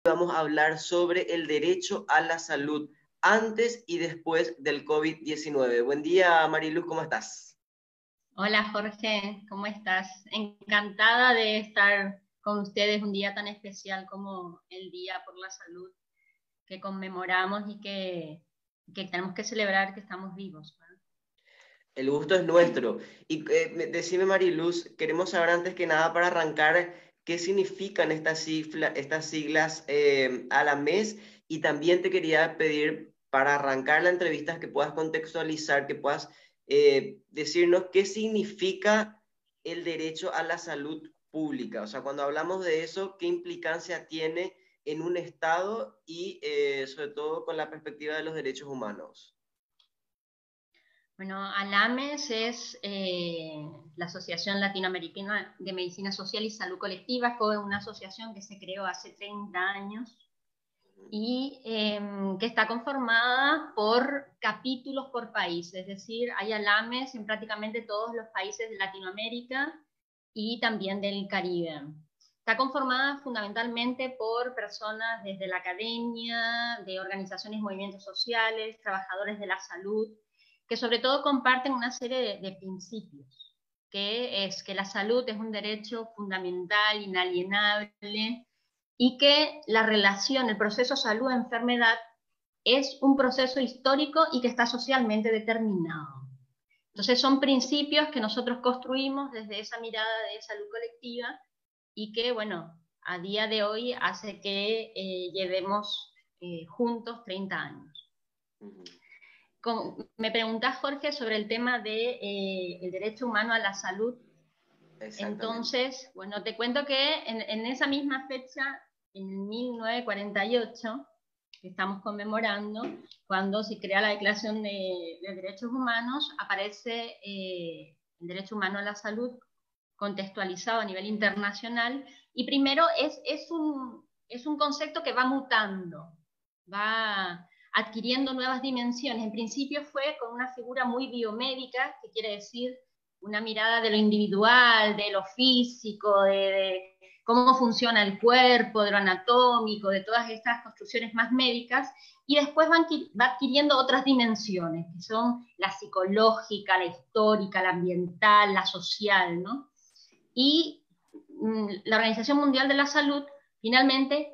Vamos a hablar sobre el derecho a la salud antes y después del COVID-19. Buen día, Mariluz, ¿cómo estás? Hola Jorge, ¿cómo estás? Encantada de estar con ustedes un día tan especial como el Día por la Salud que conmemoramos y que tenemos que celebrar que estamos vivos, ¿verdad? El gusto es nuestro. Y decime, Mariluz, queremos saber antes que nada para arrancar qué significan estas siglas a la mes, y también te quería pedir para arrancar la entrevista que puedas contextualizar, que puedas decirnos qué significa el derecho a la salud pública. O sea, cuando hablamos de eso, ¿qué implicancia tiene en un Estado y sobre todo con la perspectiva de los derechos humanos? Bueno, ALAMES es la Asociación Latinoamericana de Medicina Social y Salud Colectiva. Fue una asociación que se creó hace 30 años y que está conformada por capítulos por país, es decir, hay ALAMES en prácticamente todos los países de Latinoamérica y también del Caribe. Está conformada fundamentalmente por personas desde la academia, de organizaciones y movimientos sociales, trabajadores de la salud, que sobre todo comparten una serie de principios, que es que la salud es un derecho fundamental, inalienable, y que la relación, el proceso salud-enfermedad es un proceso histórico y que está socialmente determinado. Entonces son principios que nosotros construimos desde esa mirada de salud colectiva y que, bueno, a día de hoy hace que llevemos juntos 30 años. Me preguntás, Jorge, sobre el tema del derecho humano a la salud. Exactamente. Entonces, bueno, te cuento que en esa misma fecha, en 1948, que estamos conmemorando, cuando se crea la Declaración de Derechos Humanos, aparece el derecho humano a la salud contextualizado a nivel internacional, y primero es un concepto que va mutando, va adquiriendo nuevas dimensiones. En principio fue con una figura muy biomédica, que quiere decir una mirada de lo individual, de lo físico, de cómo funciona el cuerpo, de lo anatómico, de todas estas construcciones más médicas, y después va adquiriendo otras dimensiones, que son la psicológica, la histórica, la ambiental, la social, ¿no? Y la Organización Mundial de la Salud finalmente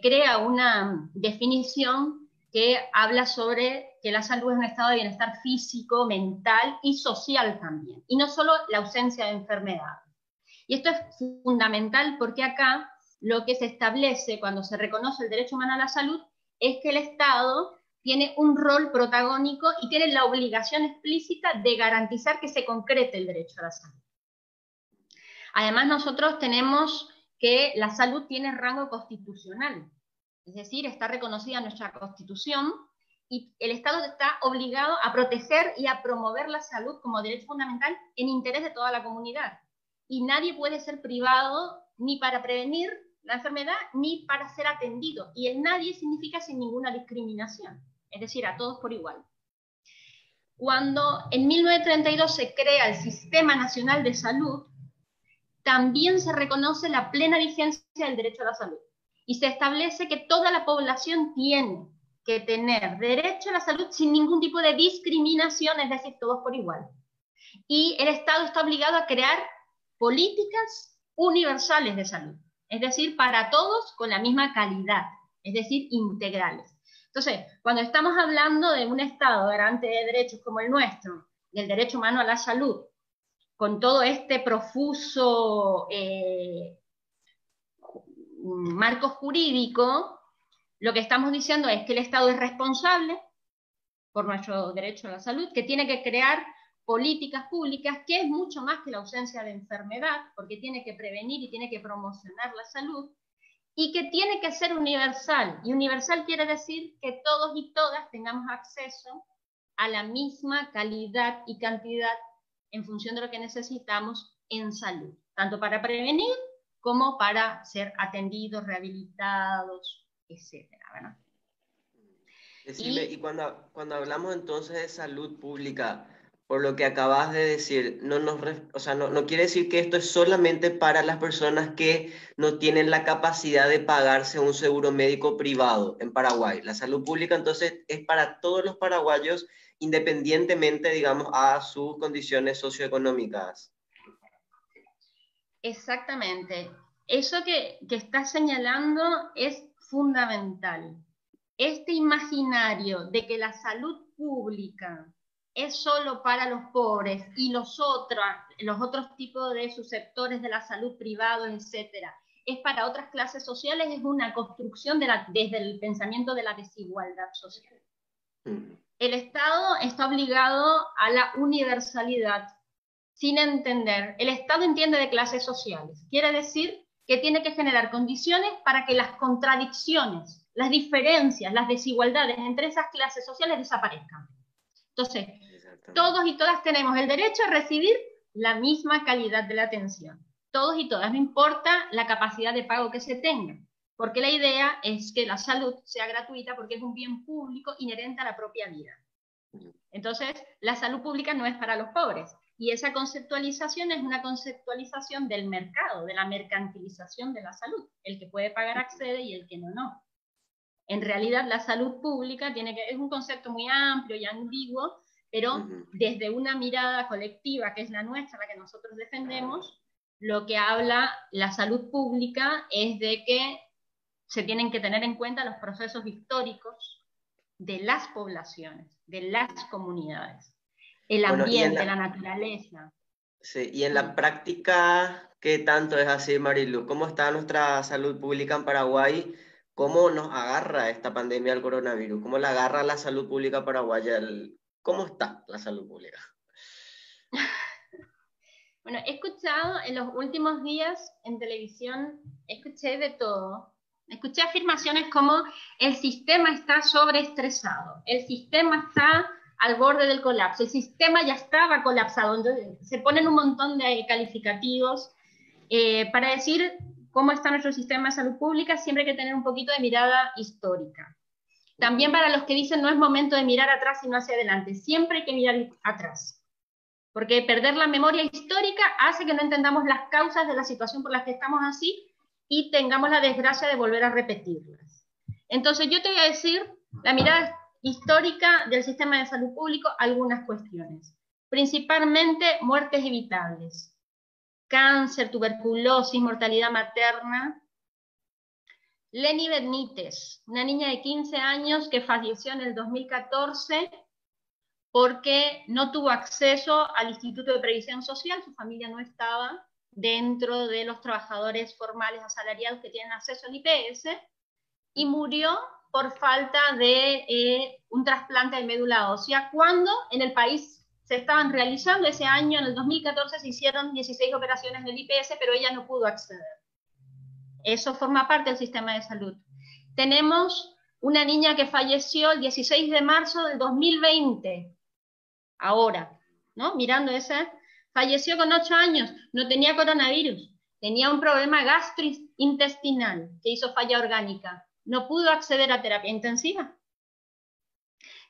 crea una definición que habla sobre que la salud es un estado de bienestar físico, mental y social también, y no solo la ausencia de enfermedad. Y esto es fundamental porque acá lo que se establece cuando se reconoce el derecho humano a la salud es que el Estado tiene un rol protagónico y tiene la obligación explícita de garantizar que se concrete el derecho a la salud. Además, nosotros tenemos que la salud tiene rango constitucional, es decir, está reconocida en nuestra Constitución, y el Estado está obligado a proteger y a promover la salud como derecho fundamental en interés de toda la comunidad. Y nadie puede ser privado ni para prevenir la enfermedad ni para ser atendido. Y el nadie significa sin ninguna discriminación, es decir, a todos por igual. Cuando en 1932 se crea el Sistema Nacional de Salud, también se reconoce la plena vigencia del derecho a la salud y se establece que toda la población tiene que tener derecho a la salud sin ningún tipo de discriminación, es decir, todos por igual. Y el Estado está obligado a crear políticas universales de salud, es decir, para todos con la misma calidad, es decir, integrales. Entonces, cuando estamos hablando de un Estado garante de derechos como el nuestro, del derecho humano a la salud, con todo este profuso marco jurídico, lo que estamos diciendo es que el Estado es responsable por nuestro derecho a la salud, que tiene que crear políticas públicas, que es mucho más que la ausencia de enfermedad, porque tiene que prevenir y tiene que promocionar la salud, y que tiene que ser universal. Y universal quiere decir que todos y todas tengamos acceso a la misma calidad y cantidad en función de lo que necesitamos en salud, tanto para prevenir como para ser atendidos, rehabilitados, etcétera, ¿verdad? Decime, y Y cuando hablamos entonces de salud pública, por lo que acabas de decir, o sea, no quiere decir que esto es solamente para las personas que no tienen la capacidad de pagarse un seguro médico privado en Paraguay. La salud pública entonces es para todos los paraguayos, independientemente, digamos, a sus condiciones socioeconómicas. Exactamente. Eso que estás señalando es fundamental. Este imaginario de que la salud pública es solo para los pobres y los otros tipos de subsectores de la salud privados, etcétera, es para otras clases sociales, es una construcción desde el pensamiento de la desigualdad social. El Estado está obligado a la universalidad, sin entender. El Estado entiende de clases sociales. Quiere decir que tiene que generar condiciones para que las contradicciones, las diferencias, las desigualdades entre esas clases sociales desaparezcan. Entonces, todos y todas tenemos el derecho a recibir la misma calidad de la atención. Todos y todas, no importa la capacidad de pago que se tenga, porque la idea es que la salud sea gratuita porque es un bien público inherente a la propia vida. Entonces, la salud pública no es para los pobres. Y esa conceptualización es una conceptualización del mercado, de la mercantilización de la salud. El que puede pagar accede y el que no, no. En realidad, la salud pública es un concepto muy amplio y ambiguo, pero desde una mirada colectiva, que es la nuestra, la que nosotros defendemos, lo que habla la salud pública es de que se tienen que tener en cuenta los procesos históricos de las poblaciones, de las comunidades, el ambiente, la naturaleza. Sí, y en la práctica, ¿qué tanto es así, Marilu? ¿Cómo está nuestra salud pública en Paraguay? ¿Cómo nos agarra esta pandemia del coronavirus? ¿Cómo la agarra la salud pública paraguaya? ¿Cómo está la salud pública? Bueno, he escuchado en los últimos días en televisión, escuché de todo. Escuché afirmaciones como el sistema está sobreestresado, el sistema está al borde del colapso, el sistema ya estaba colapsado. Entonces, se ponen un montón de calificativos para decir cómo está nuestro sistema de salud pública. Siempre hay que tener un poquito de mirada histórica. También para los que dicen no es momento de mirar atrás sino hacia adelante, siempre hay que mirar atrás. Porque perder la memoria histórica hace que no entendamos las causas de la situación por las que estamos así y tengamos la desgracia de volver a repetirlas. Entonces yo te voy a decir la mirada histórica del sistema de salud público, algunas cuestiones. Principalmente muertes evitables. Cáncer, tuberculosis, mortalidad materna. Leni Benítez, una niña de 15 años que falleció en el 2014 porque no tuvo acceso al Instituto de Previsión Social, su familia no estaba dentro de los trabajadores formales asalariados que tienen acceso al IPS, y murió por falta de un trasplante de médula ósea, cuando en el país se estaban realizando ese año, en el 2014 se hicieron 16 operaciones en el IPS, pero ella no pudo acceder. Eso forma parte del sistema de salud. Tenemos una niña que falleció el 16 de marzo del 2020, ahora, ¿no? Mirando esa, falleció con 8 años, no tenía coronavirus, tenía un problema gastrointestinal que hizo falla orgánica, no pudo acceder a terapia intensiva.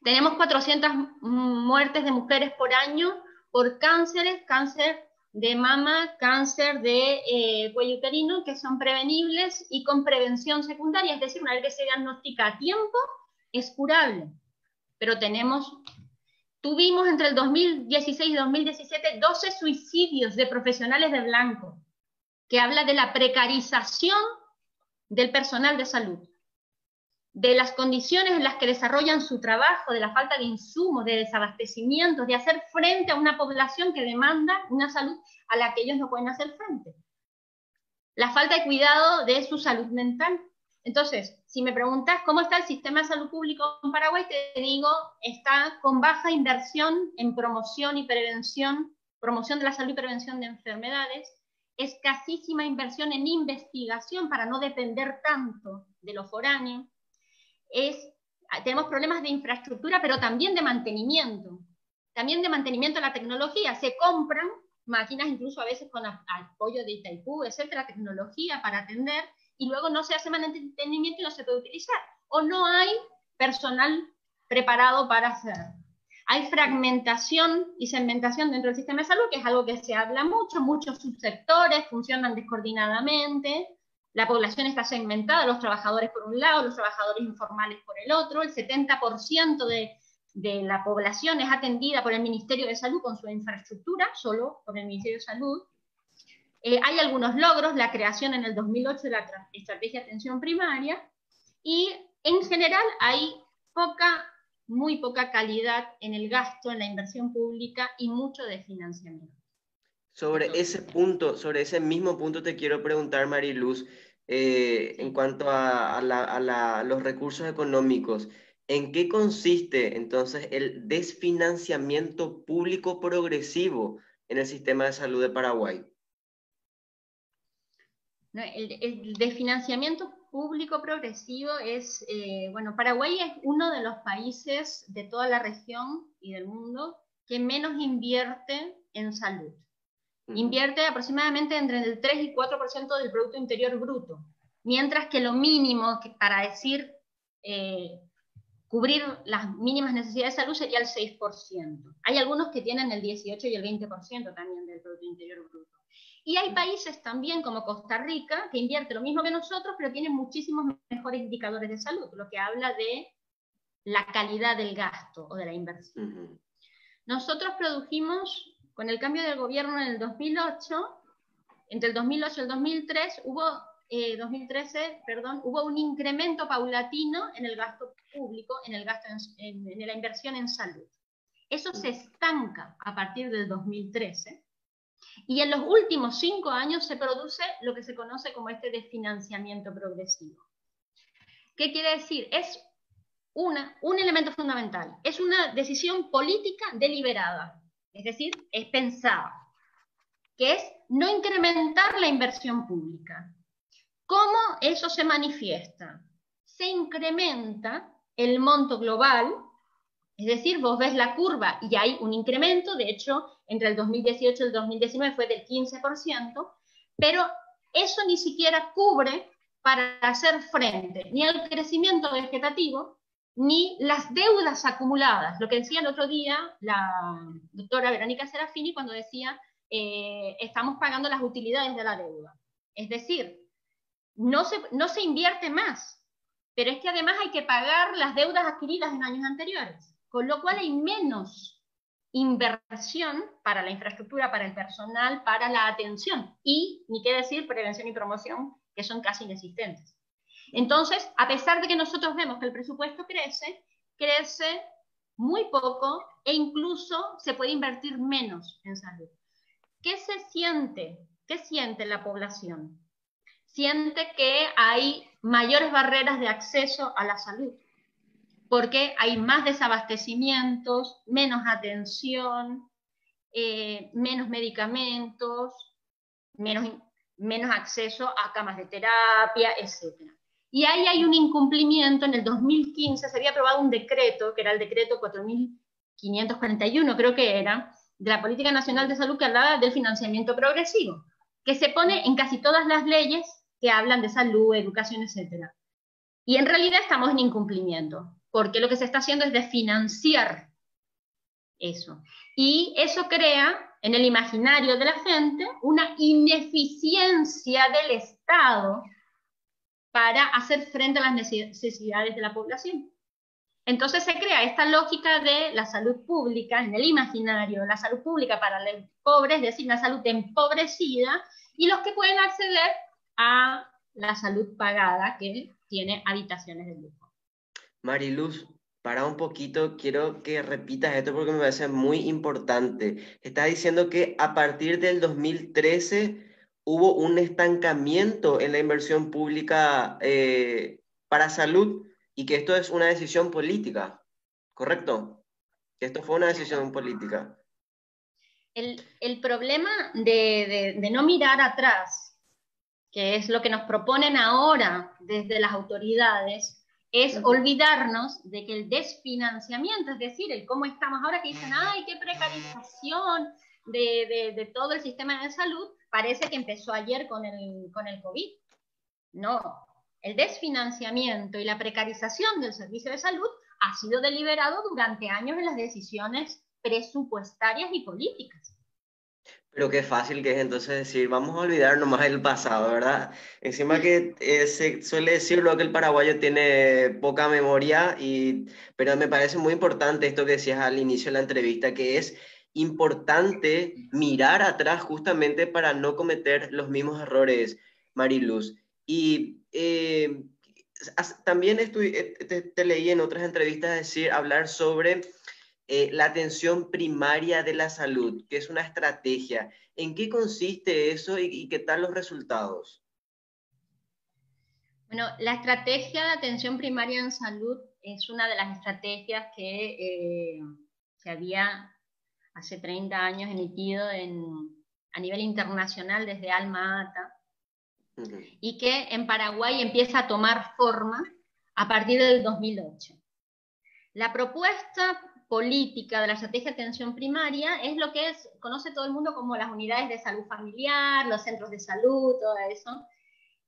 Tenemos 400 muertes de mujeres por año por cánceres, cáncer de mama, cáncer de cuello uterino, que son prevenibles y con prevención secundaria, es decir, una vez que se diagnostica a tiempo, es curable. Pero tuvimos entre el 2016 y 2017 12 suicidios de profesionales de blanco, que habla de la precarización del personal de salud, de las condiciones en las que desarrollan su trabajo, de la falta de insumos, de desabastecimientos, de hacer frente a una población que demanda una salud a la que ellos no pueden hacer frente. La falta de cuidado de su salud mental. Entonces, si me preguntas cómo está el sistema de salud público en Paraguay, te digo, está con baja inversión en promoción y prevención, promoción de la salud y prevención de enfermedades, escasísima inversión en investigación para no depender tanto de lo foráneo, tenemos problemas de infraestructura, pero también de mantenimiento de la tecnología. Se compran máquinas, incluso a veces con apoyo de Itaipú, etcétera, tecnología para atender, y luego no se hace mantenimiento y no se puede utilizar, o no hay personal preparado para hacer. Hay fragmentación y segmentación dentro del sistema de salud, que es algo que se habla mucho, muchos subsectores funcionan descoordinadamente, la población está segmentada, los trabajadores por un lado, los trabajadores informales por el otro, el 70% de la población es atendida por el Ministerio de Salud con su infraestructura, solo por el Ministerio de Salud. Hay algunos logros, la creación en el 2008 de la Estrategia de Atención Primaria, y en general hay muy poca calidad en el gasto, en la inversión pública y mucho desfinanciamiento. Sobre ese mismo punto te quiero preguntar, Mariluz, en cuanto a los recursos económicos, ¿en qué consiste entonces el desfinanciamiento público progresivo en el sistema de salud de Paraguay? No, el desfinanciamiento público progresivo es, bueno, Paraguay es uno de los países de toda la región y del mundo que menos invierte en salud. Invierte aproximadamente entre el 3 y 4% del Producto Interior Bruto, mientras que lo mínimo para decir cubrir las mínimas necesidades de salud sería el 6%. Hay algunos que tienen el 18 y el 20% también del Producto Interior Bruto. Y hay países también como Costa Rica que invierte lo mismo que nosotros, pero tiene muchísimos mejores indicadores de salud, lo que habla de la calidad del gasto o de la inversión. Nosotros produjimos, con el cambio del gobierno en el 2008, entre el 2008 y el 2013 hubo un incremento paulatino en el gasto público, en la inversión en salud. Eso se estanca a partir del 2013. Y en los últimos 5 años se produce lo que se conoce como este desfinanciamiento progresivo. ¿Qué quiere decir? Es un elemento fundamental. Es una decisión política deliberada, es decir, es pensada, que es no incrementar la inversión pública. ¿Cómo eso se manifiesta? Se incrementa el monto global, es decir, vos ves la curva y hay un incremento, de hecho, entre el 2018 y el 2019 fue del 15%, pero eso ni siquiera cubre para hacer frente ni al crecimiento vegetativo, ni las deudas acumuladas. Lo que decía el otro día la doctora Verónica Serafini cuando decía estamos pagando las utilidades de la deuda. Es decir, no se invierte más, pero es que además hay que pagar las deudas adquiridas en años anteriores, con lo cual hay menos inversión para la infraestructura, para el personal, para la atención, y ni qué decir prevención y promoción, que son casi inexistentes. Entonces, a pesar de que nosotros vemos que el presupuesto crece muy poco e incluso se puede invertir menos en salud. ¿Qué se siente? ¿Qué siente la población? Siente que hay mayores barreras de acceso a la salud, porque hay más desabastecimientos, menos atención, menos medicamentos, menos acceso a camas de terapia, etc. Y ahí hay un incumplimiento. En el 2015 se había aprobado un decreto, que era el decreto 4541, creo que era, de la Política Nacional de Salud, que hablaba del financiamiento progresivo, que se pone en casi todas las leyes que hablan de salud, educación, etc. Y en realidad estamos en incumplimiento, porque lo que se está haciendo es desfinanciar eso. Y eso crea en el imaginario de la gente una ineficiencia del Estado para hacer frente a las necesidades de la población. Entonces se crea esta lógica de la salud pública, en el imaginario, la salud pública para los pobres, es decir, una salud empobrecida, y los que pueden acceder a la salud pagada, que tiene habitaciones de lujo. Mariluz, para un poquito, quiero que repitas esto porque me parece muy importante. Estás diciendo que a partir del 2013 hubo un estancamiento en la inversión pública para salud y que esto es una decisión política, ¿correcto? Que esto fue una decisión política. El problema de no mirar atrás, que es lo que nos proponen ahora desde las autoridades, es olvidarnos de que el desfinanciamiento, es decir, el cómo estamos ahora, que dicen, ¡ay, qué precarización de todo el sistema de salud! Parece que empezó ayer con el COVID. No, el desfinanciamiento y la precarización del servicio de salud ha sido deliberado durante años en las decisiones presupuestarias y políticas. Pero qué fácil que es entonces decir, vamos a olvidar nomás el pasado, ¿verdad? Encima que se suele decirlo que el paraguayo tiene poca memoria, pero me parece muy importante esto que decías al inicio de la entrevista, que es importante mirar atrás justamente para no cometer los mismos errores, Mariluz. Y también te leí en otras entrevistas hablar sobre la atención primaria de la salud, que es una estrategia. ¿En qué consiste eso y qué tal los resultados? Bueno, la estrategia de atención primaria en salud es una de las estrategias que se había hace 30 años emitido a nivel internacional desde Alma Ata, y que en Paraguay empieza a tomar forma a partir del 2008. La propuesta política de la estrategia de atención primaria es lo que conoce todo el mundo como las unidades de salud familiar, los centros de salud, todo eso.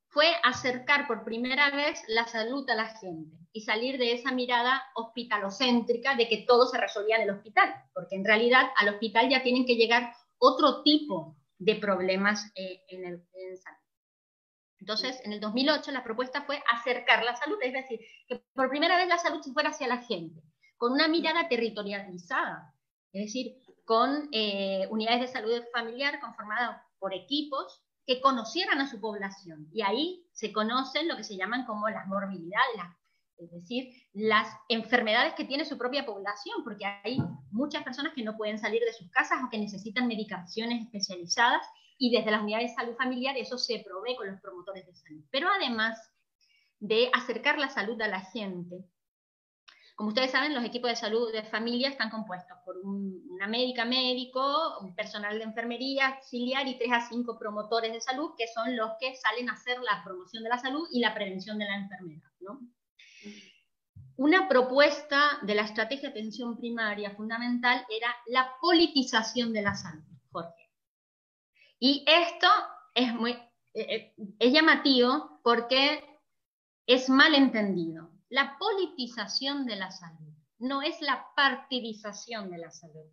Fue acercar por primera vez la salud a la gente y salir de esa mirada hospitalocéntrica de que todo se resolvía en el hospital, porque en realidad al hospital ya tienen que llegar otro tipo de problemas en salud. Entonces, en el 2008 la propuesta fue acercar la salud, es decir, que por primera vez la salud se fuera hacia la gente, con una mirada territorializada, es decir, con unidades de salud familiar conformadas por equipos que conocieran a su población. Y ahí se conocen lo que se llaman como las morbilidades, es decir, las enfermedades que tiene su propia población, porque hay muchas personas que no pueden salir de sus casas o que necesitan medicaciones especializadas, y desde las unidades de salud familiar eso se provee con los promotores de salud. Pero además de acercar la salud a la gente, como ustedes saben, los equipos de salud de familia están compuestos por una médico, un personal de enfermería auxiliar y 3 a 5 promotores de salud, que son los que salen a hacer la promoción de la salud y la prevención de la enfermedad, ¿no? Una propuesta de la estrategia de atención primaria fundamental era la politización de la salud, Jorge. Y esto es llamativo porque es mal entendido. La politización de la salud no es la partidización de la salud.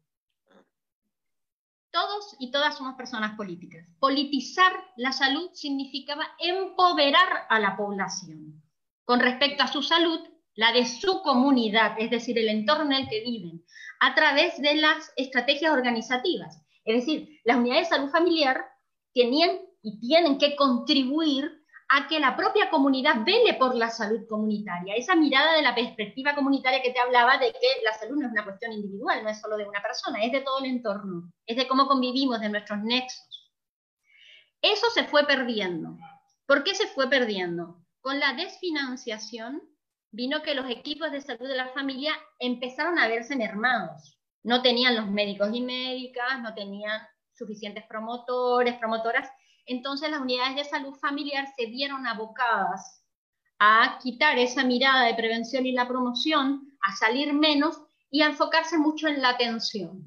Todos y todas somos personas políticas. Politizar la salud significaba empoderar a la población con respecto a su salud, la de su comunidad, es decir, el entorno en el que viven, a través de las estrategias organizativas. Es decir, las unidades de salud familiar tenían y tienen que contribuir a que la propia comunidad vele por la salud comunitaria. Esa mirada de la perspectiva comunitaria que te hablaba de que la salud no es una cuestión individual, no es solo de una persona, es de todo el entorno, es de cómo convivimos, de nuestros nexos. Eso se fue perdiendo. ¿Por qué se fue perdiendo? Con la desfinanciación vino que los equipos de salud de la familia empezaron a verse mermados. No tenían los médicos y médicas, no tenían suficientes promotores, promotoras. Entonces las unidades de salud familiar se vieron abocadas a quitar esa mirada de prevención y la promoción, a salir menos y a enfocarse mucho en la atención.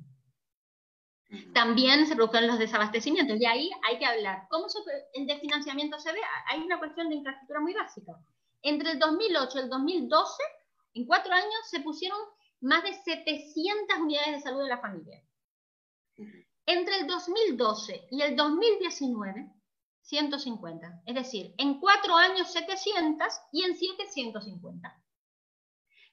También se produjeron los desabastecimientos y ahí hay que hablar. ¿Cómo el desfinanciamiento se ve? Hay una cuestión de infraestructura muy básica. Entre el 2008 y el 2012, en 4 años, se pusieron más de 700 unidades de salud de la familia. Entre el 2012 y el 2019, 150. Es decir, en 4 años 700 y en 7, 150.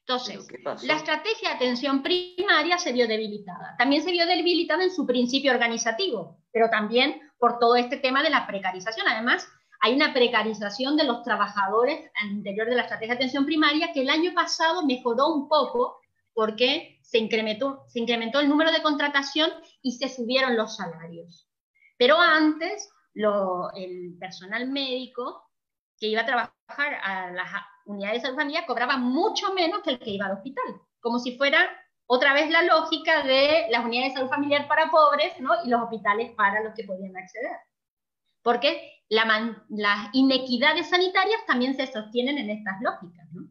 Entonces, la estrategia de atención primaria se vio debilitada. También se vio debilitada en su principio organizativo, pero también por todo este tema de la precarización. Además, hay una precarización de los trabajadores al interior de la estrategia de atención primaria que el año pasado mejoró un poco porque se incrementó el número de contratación y se subieron los salarios. Pero antes, el personal médico que iba a trabajar a las unidades de salud familiar cobraba mucho menos que el que iba al hospital, como si fuera otra vez la lógica de las unidades de salud familiar para pobres, ¿no? Y los hospitales para los que podían acceder. Porque las inequidades sanitarias también se sostienen en estas lógicas, ¿no?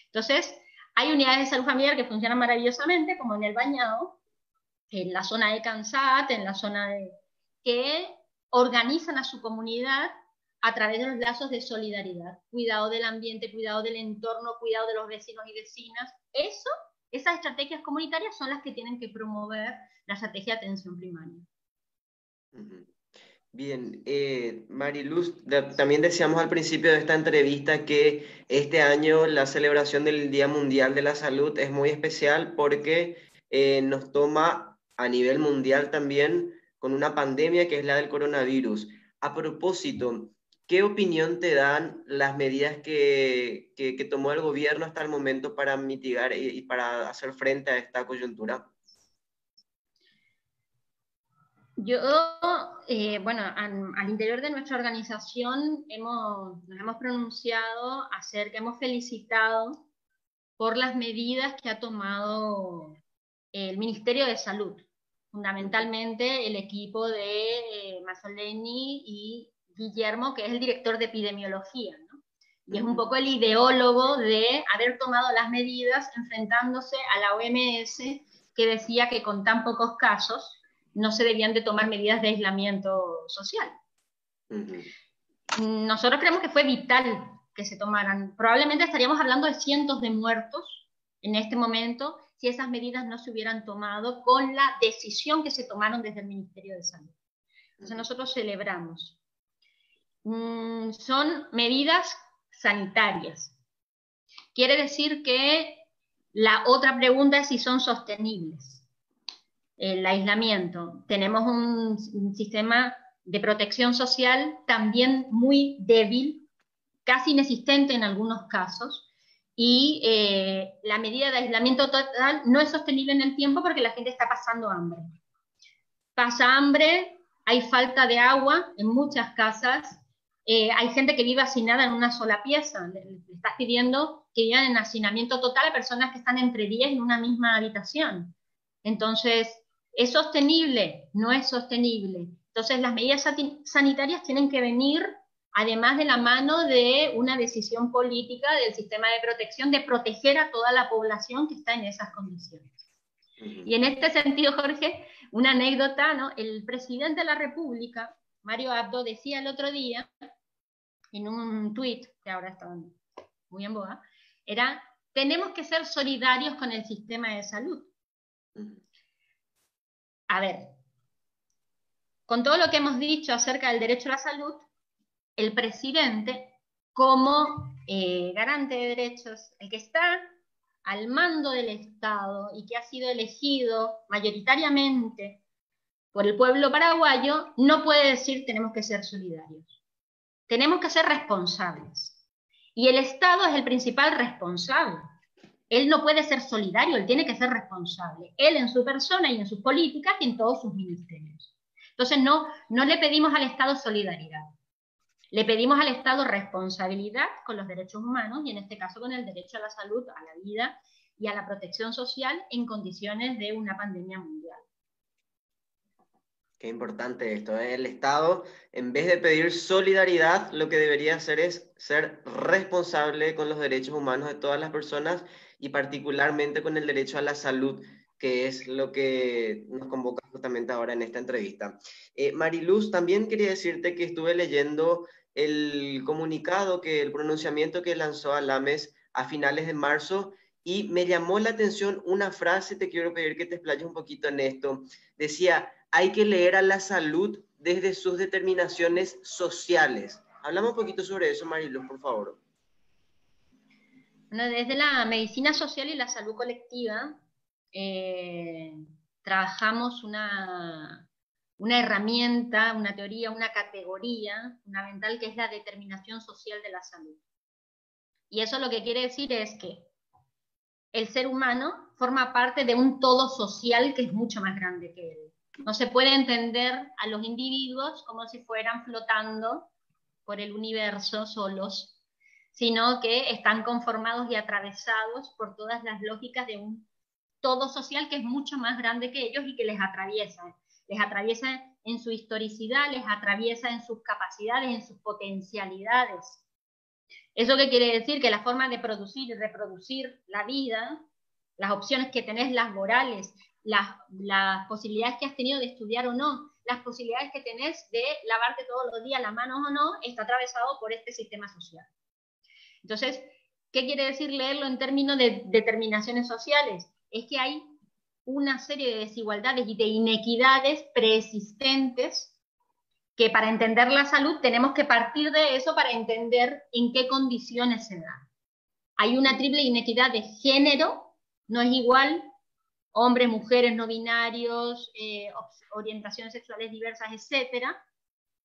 Entonces, hay unidades de salud familiar que funcionan maravillosamente, como en el Bañado, en la zona de Cansat, en la zona que organizan a su comunidad a través de los lazos de solidaridad, cuidado del ambiente, cuidado del entorno, cuidado de los vecinos y vecinas. Esas estrategias comunitarias son las que tienen que promover la estrategia de atención primaria. Bien, Mariluz, también decíamos al principio de esta entrevista que este año la celebración del Día Mundial de la Salud es muy especial porque nos toma a nivel mundial también con una pandemia que es la del coronavirus. A propósito, ¿qué opinión te dan las medidas que tomó el gobierno hasta el momento para mitigar y para hacer frente a esta coyuntura? Yo, bueno, al interior de nuestra organización nos hemos pronunciado acerca, hemos felicitado por las medidas que ha tomado el Ministerio de Salud, fundamentalmente el equipo de Mazzoleni y Guillermo, que es el director de epidemiología, ¿no? Y es un poco el ideólogo de haber tomado las medidas enfrentándose a la OMS, que decía que con tan pocos casos no se debían de tomar medidas de aislamiento social. Nosotros creemos que fue vital que se tomaran. Probablemente estaríamos hablando de cientos de muertos en este momento si esas medidas no se hubieran tomado con la decisión que se tomaron desde el Ministerio de Salud. Entonces nosotros celebramos. Son medidas sanitarias. Quiere decir que la otra pregunta es si son sostenibles. El aislamiento. Tenemos un sistema de protección social también muy débil, casi inexistente en algunos casos, y la medida de aislamiento total no es sostenible en el tiempo porque la gente está pasando hambre. Pasa hambre, hay falta de agua en muchas casas, hay gente que vive hacinada en una sola pieza, le estás pidiendo que vivan en hacinamiento total a personas que están entre 10 en una misma habitación. Entonces, ¿es sostenible? No es sostenible. Entonces, las medidas sanitarias tienen que venir, además de la mano de una decisión política del sistema de protección, de proteger a toda la población que está en esas condiciones. Y en este sentido, Jorge, una anécdota, ¿no? El presidente de la República, Mario Abdo, decía el otro día, en un tuit, que ahora está muy en boga, era, tenemos que ser solidarios con el sistema de salud. A ver, con todo lo que hemos dicho acerca del derecho a la salud, el presidente, como garante de derechos, el que está al mando del Estado y que ha sido elegido mayoritariamente por el pueblo paraguayo, no puede decir tenemos que ser solidarios. Tenemos que ser responsables. Y el Estado es el principal responsable. Él no puede ser solidario, él tiene que ser responsable. Él en su persona y en sus políticas y en todos sus ministerios. Entonces no le pedimos al Estado solidaridad. Le pedimos al Estado responsabilidad con los derechos humanos y en este caso con el derecho a la salud, a la vida y a la protección social en condiciones de una pandemia mundial. Qué importante esto, ¿eh? El Estado, en vez de pedir solidaridad, lo que debería hacer es ser responsable con los derechos humanos de todas las personas y particularmente con el derecho a la salud, que es lo que nos convoca justamente ahora en esta entrevista. Mariluz, también quería decirte que estuve leyendo el comunicado, el pronunciamiento que lanzó Alames a finales de marzo y me llamó la atención una frase, te quiero pedir que te explayes un poquito en esto. Decía, hay que leer a la salud desde sus determinaciones sociales. Hablamos un poquito sobre eso, Mariluz, por favor. Bueno, desde la medicina social y la salud colectiva, trabajamos una herramienta, una teoría, una categoría fundamental que es la determinación social de la salud. Y eso lo que quiere decir es que el ser humano forma parte de un todo social que es mucho más grande que él. No se puede entender a los individuos como si fueran flotando por el universo solos, sino que están conformados y atravesados por todas las lógicas de un todo social que es mucho más grande que ellos y que les atraviesa en su historicidad, les atraviesa en sus capacidades, en sus potencialidades. ¿Eso qué quiere decir? Que la forma de producir y reproducir la vida, las opciones que tenés laborales, las posibilidades que has tenido de estudiar o no, las posibilidades que tenés de lavarte todos los días las manos o no, está atravesado por este sistema social. Entonces, ¿qué quiere decir leerlo en términos de determinaciones sociales? Es que hay una serie de desigualdades y de inequidades preexistentes que para entender la salud tenemos que partir de eso para entender en qué condiciones se da. Hay una triple inequidad de género, no es igual, hombres, mujeres, no binarios, orientaciones sexuales diversas, etcétera,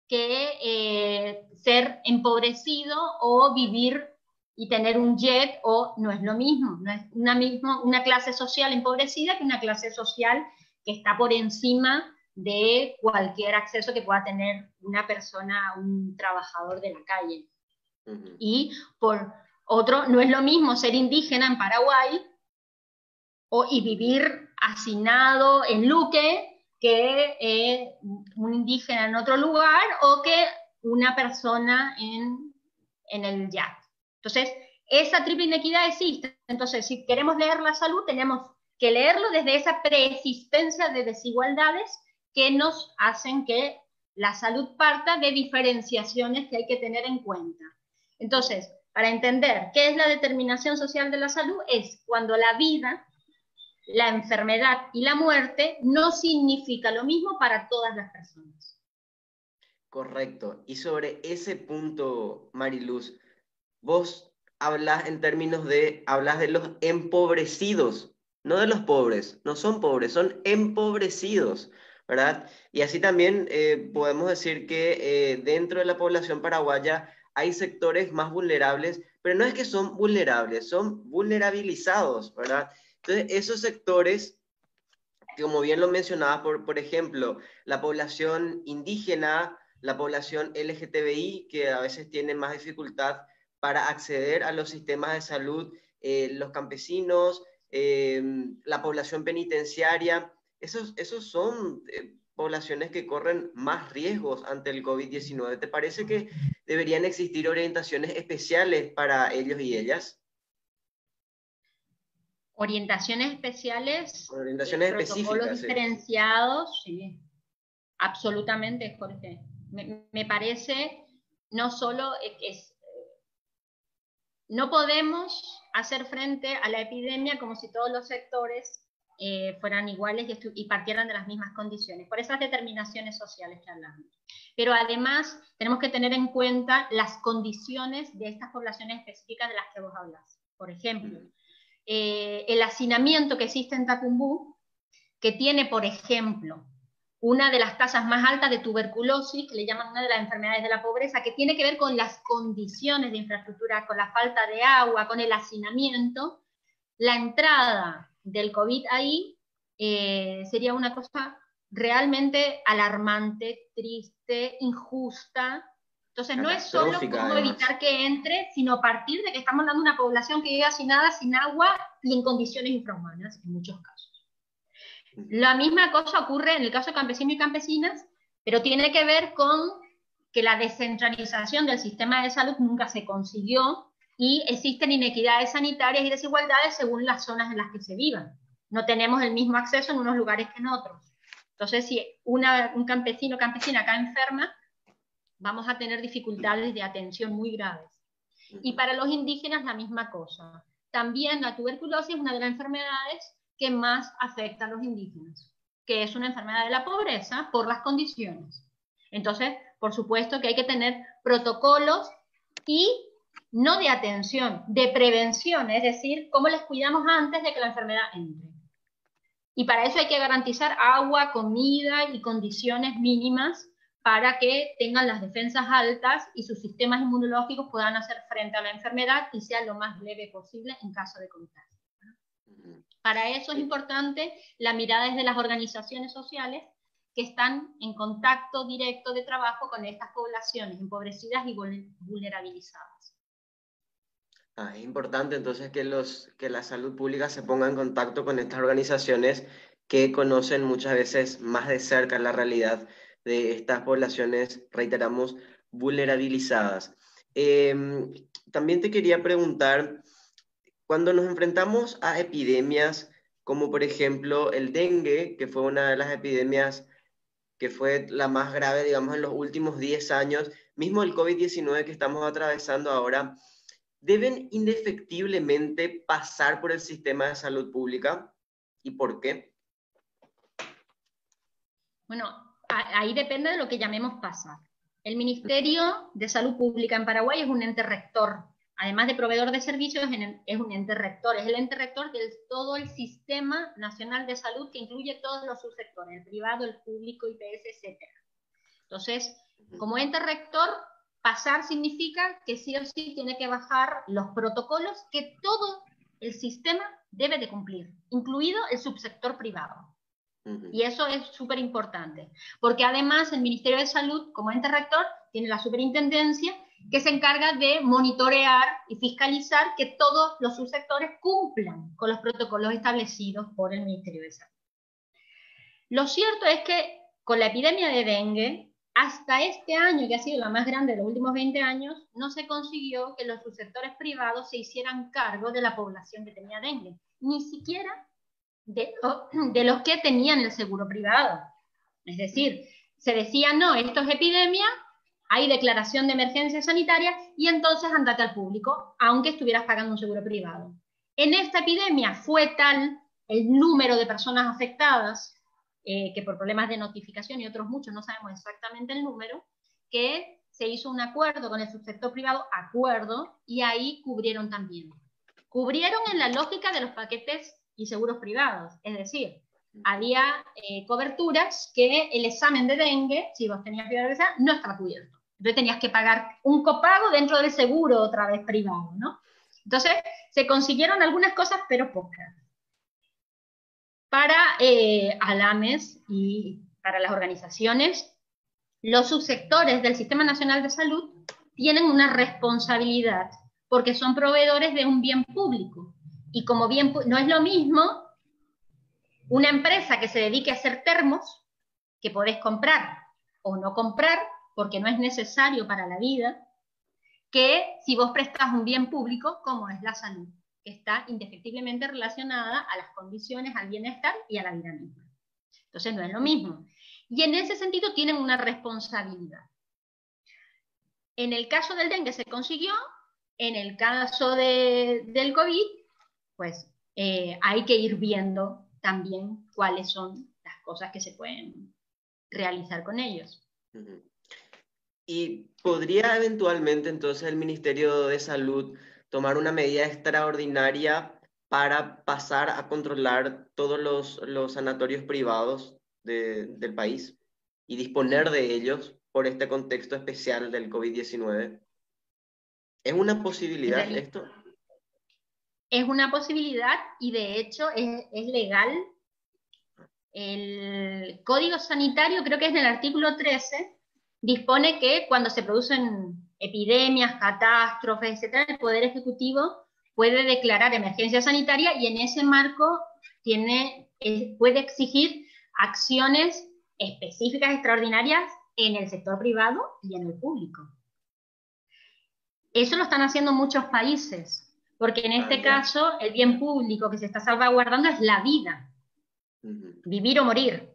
que ser empobrecido o vivir y tener un jet, o no es lo mismo, no es una clase social empobrecida que una clase social que está por encima de cualquier acceso que pueda tener una persona, un trabajador de la calle. Y por otro, no es lo mismo ser indígena en Paraguay y vivir hacinado en Luque que un indígena en otro lugar o que una persona en el Yat. Entonces, esa triple inequidad existe. Entonces, si queremos leer la salud, tenemos que leerlo desde esa preexistencia de desigualdades que nos hacen que la salud parta de diferenciaciones que hay que tener en cuenta. Entonces, para entender qué es la determinación social de la salud, es cuando la vida, la enfermedad y la muerte no significa lo mismo para todas las personas. Correcto. Y sobre ese punto, Mariluz, vos hablas en términos hablas de los empobrecidos, no de los pobres, no son pobres, son empobrecidos, ¿verdad? Y así también podemos decir que dentro de la población paraguaya hay sectores más vulnerables, pero no es que son vulnerables, son vulnerabilizados, ¿verdad? Entonces, esos sectores, como bien lo mencionaba, por ejemplo, la población indígena, la población LGTBI, que a veces tiene más dificultad para acceder a los sistemas de salud, los campesinos, la población penitenciaria, esos son poblaciones que corren más riesgos ante el COVID-19. ¿Te parece que deberían existir orientaciones especiales para ellos y ellas? Orientaciones especiales, Orientaciones protocolos específicas, sí. diferenciados, sí, absolutamente, Jorge. Me parece, no solo no podemos hacer frente a la epidemia como si todos los sectores fueran iguales y partieran de las mismas condiciones, por esas determinaciones sociales que hablamos. Pero además tenemos que tener en cuenta las condiciones de estas poblaciones específicas de las que vos hablas. Por ejemplo, el hacinamiento que existe en Tacumbú, que tiene, por ejemplo, una de las tasas más altas de tuberculosis, que le llaman una de las enfermedades de la pobreza, que tiene que ver con las condiciones de infraestructura, con la falta de agua, con el hacinamiento. La entrada del COVID ahí sería una cosa realmente alarmante, triste, injusta. Entonces no es solo cómo evitar que entre, sino partir de que estamos hablando de una población que vive hacinada, sin agua y en condiciones infrahumanas en muchos casos. La misma cosa ocurre en el caso de campesinos y campesinas, pero tiene que ver con que la descentralización del sistema de salud nunca se consiguió y existen inequidades sanitarias y desigualdades según las zonas en las que se vivan. No tenemos el mismo acceso en unos lugares que en otros. Entonces, si un campesino o campesina acá enferma, vamos a tener dificultades de atención muy graves. Y para los indígenas la misma cosa. También la tuberculosis es una de las enfermedades que más afecta a los indígenas, que es una enfermedad de la pobreza por las condiciones. Entonces, por supuesto que hay que tener protocolos y no de atención, de prevención, es decir, cómo les cuidamos antes de que la enfermedad entre. Y para eso hay que garantizar agua, comida y condiciones mínimas para que tengan las defensas altas y sus sistemas inmunológicos puedan hacer frente a la enfermedad y sea lo más leve posible en caso de contagio. Para eso es importante la mirada desde las organizaciones sociales que están en contacto directo de trabajo con estas poblaciones empobrecidas y vulnerabilizadas. Es importante entonces que la salud pública se ponga en contacto con estas organizaciones que conocen muchas veces más de cerca la realidad de estas poblaciones, reiteramos, vulnerabilizadas. También te quería preguntar, cuando nos enfrentamos a epidemias como por ejemplo el dengue, que fue una de las epidemias que fue la más grave, digamos, en los últimos 10 años, mismo el COVID-19 que estamos atravesando ahora, ¿deben indefectiblemente pasar por el sistema de salud pública? ¿Y por qué? Bueno, ahí depende de lo que llamemos pasar. El Ministerio de Salud Pública en Paraguay es un ente rector. Además de proveedor de servicios, es un ente rector. Es el ente rector de todo el Sistema Nacional de Salud, que incluye todos los subsectores, el privado, el público, IPS, etc. Entonces, como ente rector, pasar significa que sí o sí tiene que bajar los protocolos que todo el sistema debe de cumplir, incluido el subsector privado. Y eso es súper importante, porque además el Ministerio de Salud, como ente rector, tiene la superintendencia que se encarga de monitorear y fiscalizar que todos los subsectores cumplan con los protocolos establecidos por el Ministerio de Salud. Lo cierto es que con la epidemia de dengue, hasta este año, que ha sido la más grande de los últimos 20 años, no se consiguió que los subsectores privados se hicieran cargo de la población que tenía dengue, ni siquiera de los que tenían el seguro privado. Es decir, se decía, no, esto es epidemia, hay declaración de emergencia sanitaria y entonces andate al público, aunque estuvieras pagando un seguro privado. En esta epidemia fue tal el número de personas afectadas, que por problemas de notificación y otros muchos, no sabemos exactamente el número, que se hizo un acuerdo con el subsector privado, y ahí cubrieron también. Cubrieron en la lógica de los paquetes y seguros privados, es decir, había coberturas que el examen de dengue, si vos tenías fiebre, no estaba cubierto. Entonces tenías que pagar un copago dentro del seguro otra vez privado, ¿no? Entonces se consiguieron algunas cosas, pero pocas. Para ALAMES y para las organizaciones, los subsectores del Sistema Nacional de Salud tienen una responsabilidad, porque son proveedores de un bien público. Y como bien, no es lo mismo una empresa que se dedique a hacer termos, que podés comprar o no comprar, porque no es necesario para la vida, que si vos prestás un bien público, como es la salud, que está indefectiblemente relacionada a las condiciones, al bienestar y a la vida misma. Entonces no es lo mismo. Y en ese sentido tienen una responsabilidad. En el caso del dengue se consiguió, en el caso del COVID, pues hay que ir viendo también cuáles son las cosas que se pueden realizar con ellos. ¿Y podría eventualmente entonces el Ministerio de Salud tomar una medida extraordinaria para pasar a controlar todos los sanatorios privados del país y disponer de ellos por este contexto especial del COVID-19? ¿Es una posibilidad esto? Es una posibilidad y de hecho es legal. El Código Sanitario, creo que es en el artículo 13, dispone que cuando se producen epidemias, catástrofes, etc., el Poder Ejecutivo puede declarar emergencia sanitaria y en ese marco puede exigir acciones específicas, extraordinarias en el sector privado y en el público. Eso lo están haciendo muchos países, porque en este caso el bien público que se está salvaguardando es la vida, vivir o morir.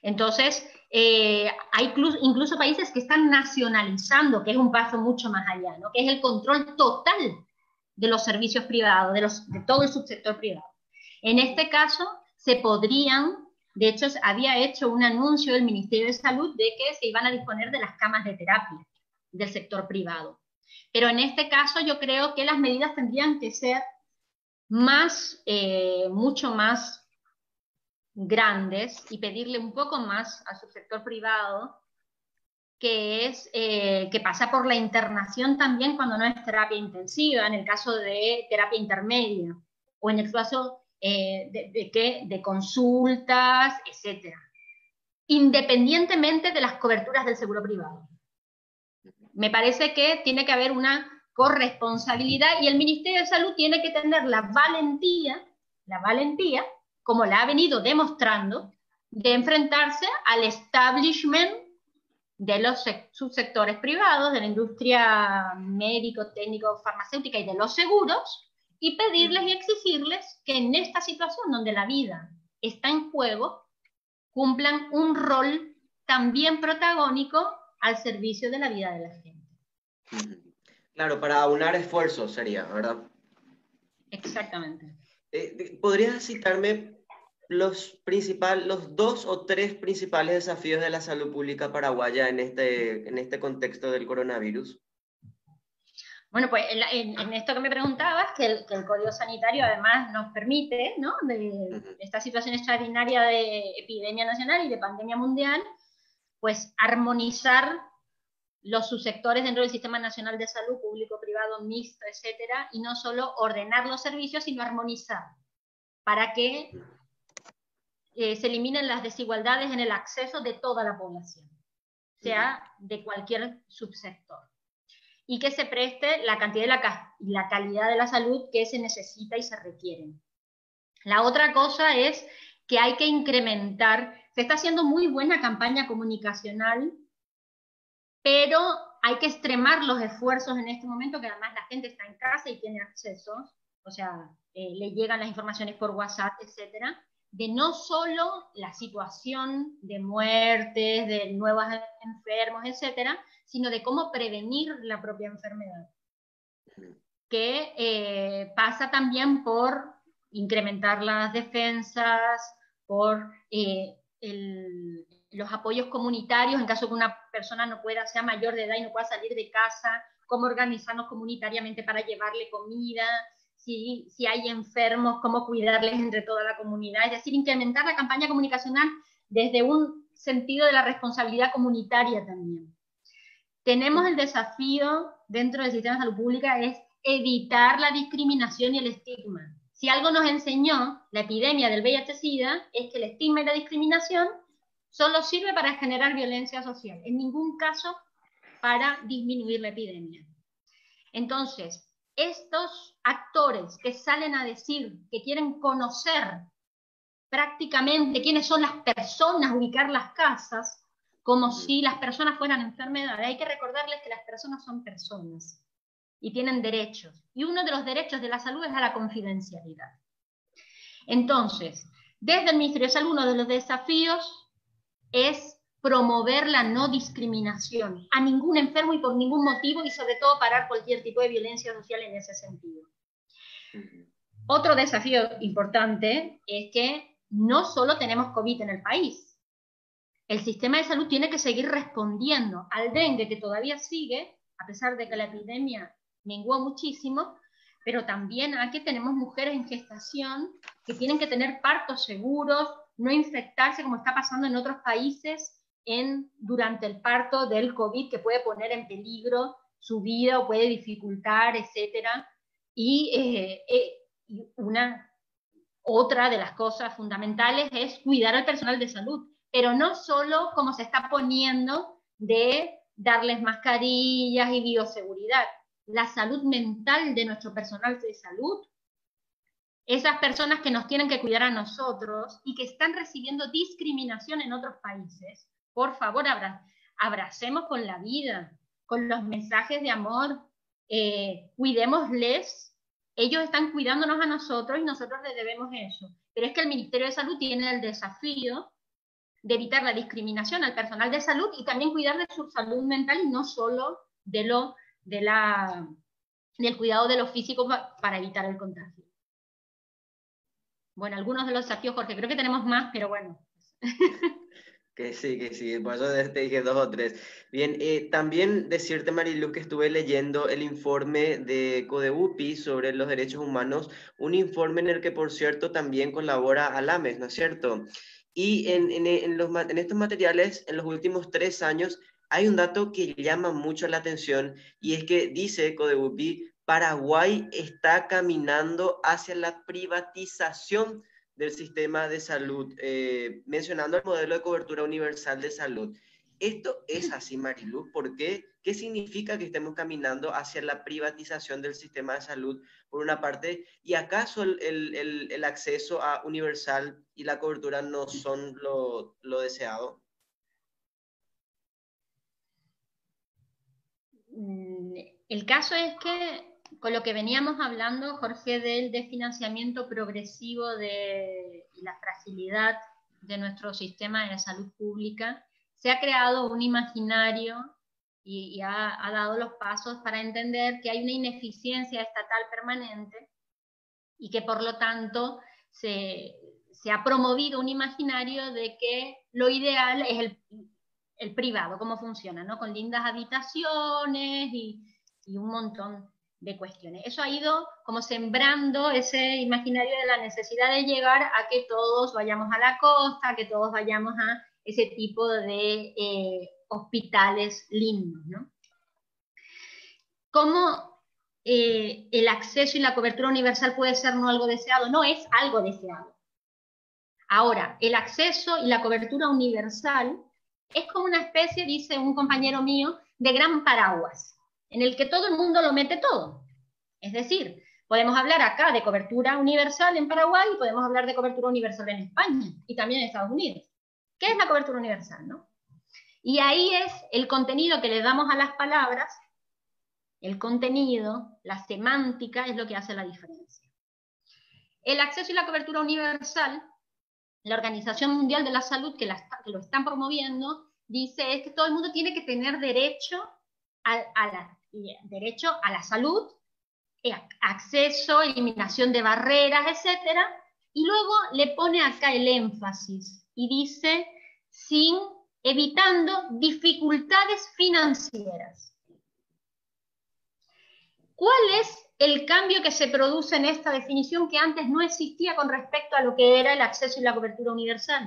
Entonces, hay incluso países que están nacionalizando, que es un paso mucho más allá, ¿no? Que es el control total de los servicios privados, de todo el subsector privado. En este caso, se podrían, de hecho, había hecho un anuncio del Ministerio de Salud de que se iban a disponer de las camas de terapia del sector privado. Pero en este caso yo creo que las medidas tendrían que ser mucho más grandes y pedirle un poco más al subsector privado, que pasa por la internación también cuando no es terapia intensiva, en el caso de terapia intermedia, o en el caso de consultas, etc., independientemente de las coberturas del seguro privado. Me parece que tiene que haber una corresponsabilidad y el Ministerio de Salud tiene que tener la valentía, como la ha venido demostrando, de enfrentarse al establishment de los subsectores privados, de la industria médico, técnico, farmacéutica y de los seguros, y pedirles y exigirles que en esta situación donde la vida está en juego, cumplan un rol también protagónico al servicio de la vida de la gente. Claro, para aunar esfuerzos sería, ¿verdad? Exactamente. ¿Podrías citarme los 2 o 3 principales desafíos de la salud pública paraguaya en este contexto del coronavirus? Bueno, pues en esto que me preguntabas, que el Código Sanitario además nos permite, ¿no? De esta situación extraordinaria de epidemia nacional y de pandemia mundial, pues armonizar los subsectores dentro del Sistema Nacional de Salud, público, privado, mixto, etcétera, y no solo ordenar los servicios, sino armonizar, para que se eliminen las desigualdades en el acceso de toda la población, sea de cualquier subsector, y que se preste la cantidad y la calidad de la salud que se necesita y se requiere. La otra cosa es que hay que incrementar, se está haciendo muy buena campaña comunicacional, pero hay que extremar los esfuerzos en este momento, que además la gente está en casa y tiene acceso, o sea, le llegan las informaciones por WhatsApp, etcétera, de no solo la situación de muertes, de nuevos enfermos, etcétera, sino de cómo prevenir la propia enfermedad, que pasa también por incrementar las defensas, por los apoyos comunitarios en caso de que una persona no pueda, sea mayor de edad y no pueda salir de casa, cómo organizarnos comunitariamente para llevarle comida, si hay enfermos, cómo cuidarles entre toda la comunidad, es decir, incrementar la campaña comunicacional desde un sentido de la responsabilidad comunitaria también. Tenemos el desafío dentro del sistema de salud pública es evitar la discriminación y el estigma. Si algo nos enseñó la epidemia del VIH-Sida es que el estigma y la discriminación solo sirve para generar violencia social, en ningún caso para disminuir la epidemia. Entonces, estos actores que salen a decir que quieren conocer prácticamente quiénes son las personas, ubicar las casas, como si las personas fueran enfermedades, hay que recordarles que las personas son personas y tienen derechos. Y uno de los derechos de la salud es a la confidencialidad. Entonces, desde el Ministerio de Salud, uno de los desafíos es promover la no discriminación a ningún enfermo y por ningún motivo, y sobre todo parar cualquier tipo de violencia social en ese sentido. Otro desafío importante es que no solo tenemos COVID en el país. El sistema de salud tiene que seguir respondiendo al dengue, que todavía sigue, a pesar de que la epidemia menguó muchísimo, pero también aquí tenemos mujeres en gestación que tienen que tener partos seguros, no infectarse como está pasando en otros países durante el parto del COVID, que puede poner en peligro su vida o puede dificultar, etcétera. Y otra de las cosas fundamentales es cuidar al personal de salud, pero no solo como se está poniendo de darles mascarillas y bioseguridad. La salud mental de nuestro personal de salud, esas personas que nos tienen que cuidar a nosotros y que están recibiendo discriminación en otros países, por favor, abracemos con la vida, con los mensajes de amor, cuidémosles. Ellos están cuidándonos a nosotros y nosotros les debemos eso. Pero es que el Ministerio de Salud tiene el desafío de evitar la discriminación al personal de salud y también cuidar de su salud mental y no solo del cuidado de lo físico para evitar el contagio. Bueno, algunos de los desafíos, Jorge, creo que tenemos más, pero bueno. Que sí, por eso te dije 2 o 3. Bien, también decirte, Marilu, que estuve leyendo el informe de CODEUPI sobre los derechos humanos, un informe en el que, por cierto, también colabora Alames, ¿no es cierto? Y en estos materiales, en los últimos 3 años, hay un dato que llama mucho la atención, y es que dice CODEUPI, Paraguay está caminando hacia la privatización del sistema de salud, mencionando el modelo de cobertura universal de salud. ¿Esto es así, Marilu? ¿Por qué? ¿Qué significa que estemos caminando hacia la privatización del sistema de salud, por una parte? ¿Y acaso el acceso a universal y la cobertura no son lo deseado? El caso es que, con lo que veníamos hablando, Jorge, del desfinanciamiento progresivo y la fragilidad de nuestro sistema de salud pública, se ha creado un imaginario y ha dado los pasos para entender que hay una ineficiencia estatal permanente y que por lo tanto se ha promovido un imaginario de que lo ideal es el privado, cómo funciona, ¿no? Con lindas habitaciones y un montón de cuestiones. Eso ha ido como sembrando ese imaginario de la necesidad de llegar a que todos vayamos a la costa, que todos vayamos a ese tipo de hospitales lindos, ¿no? ¿Cómo el acceso y la cobertura universal puede ser no algo deseado? No, es algo deseado. Ahora, el acceso y la cobertura universal es como una especie, dice un compañero mío, de gran paraguas, en el que todo el mundo lo mete todo. Es decir, podemos hablar acá de cobertura universal en Paraguay y podemos hablar de cobertura universal en España y también en Estados Unidos. ¿Qué es la cobertura universal, no? Y ahí es el contenido que le damos a las palabras, el contenido, la semántica es lo que hace la diferencia. El acceso y la cobertura universal, la Organización Mundial de la Salud, que lo están promoviendo, dice es que todo el mundo tiene que tener derecho a la salud, acceso, eliminación de barreras, etcétera, y luego le pone acá el énfasis y dice evitando dificultades financieras. ¿Cuál es el cambio que se produce en esta definición que antes no existía con respecto a lo que era el acceso y la cobertura universal?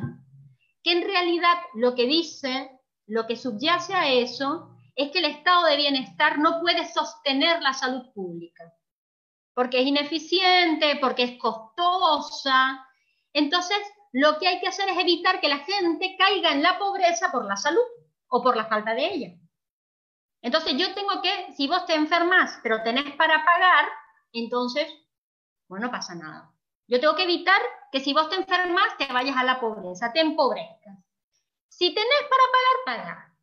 Que en realidad lo que dice, lo que subyace a eso, es que el estado de bienestar no puede sostener la salud pública, porque es ineficiente, porque es costosa. Entonces, lo que hay que hacer es evitar que la gente caiga en la pobreza por la salud o por la falta de ella. Entonces yo tengo que, si vos te enfermas, pero tenés para pagar, entonces, bueno, no pasa nada. Yo tengo que evitar que si vos te enfermas, te vayas a la pobreza, te empobrezcas. Si tenés para pagar, paga.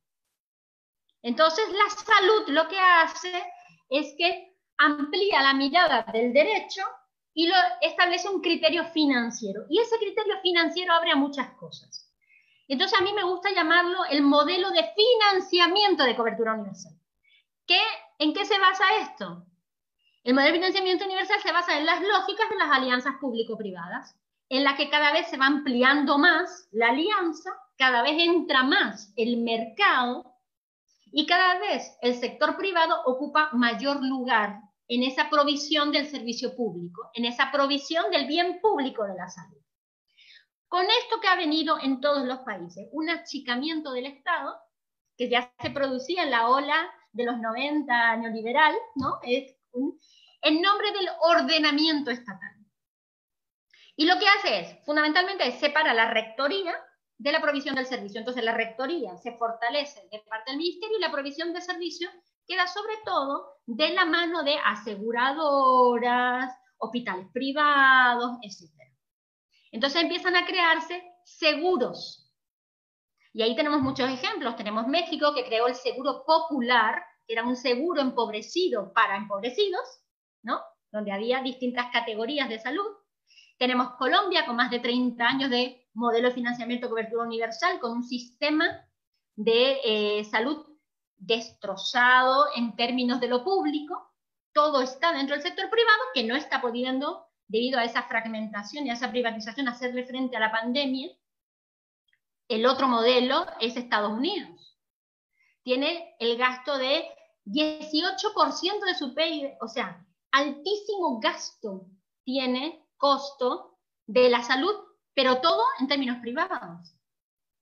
Entonces la salud lo que hace es que amplía la mirada del derecho y establece un criterio financiero. Y ese criterio financiero abre a muchas cosas. Entonces a mí me gusta llamarlo el modelo de financiamiento de cobertura universal. ¿En qué se basa esto? El modelo de financiamiento universal se basa en las lógicas de las alianzas público-privadas, en la que cada vez se va ampliando más la alianza, cada vez entra más el mercado y cada vez el sector privado ocupa mayor lugar en esa provisión del servicio público, en esa provisión del bien público de la salud. Con esto que ha venido en todos los países, un achicamiento del Estado, que ya se producía en la ola de los 90 neoliberal, ¿no? En nombre del ordenamiento estatal. Y lo que hace es, fundamentalmente, separa la rectoría de la provisión del servicio. Entonces la rectoría se fortalece de parte del ministerio y la provisión de servicio queda sobre todo de la mano de aseguradoras, hospitales privados, etc. Entonces empiezan a crearse seguros. Y ahí tenemos muchos ejemplos. Tenemos México, que creó el seguro popular, que era un seguro empobrecido para empobrecidos, ¿no? Donde había distintas categorías de salud. Tenemos Colombia, con más de 30 años de modelo de financiamiento de cobertura universal, con un sistema de salud destrozado en términos de lo público. Todo está dentro del sector privado, que no está pudiendo, debido a esa fragmentación y a esa privatización, hacerle frente a la pandemia. El otro modelo es Estados Unidos. Tiene el gasto de 18% de su PIB, o sea, altísimo gasto tiene costo de la salud, pero todo en términos privados.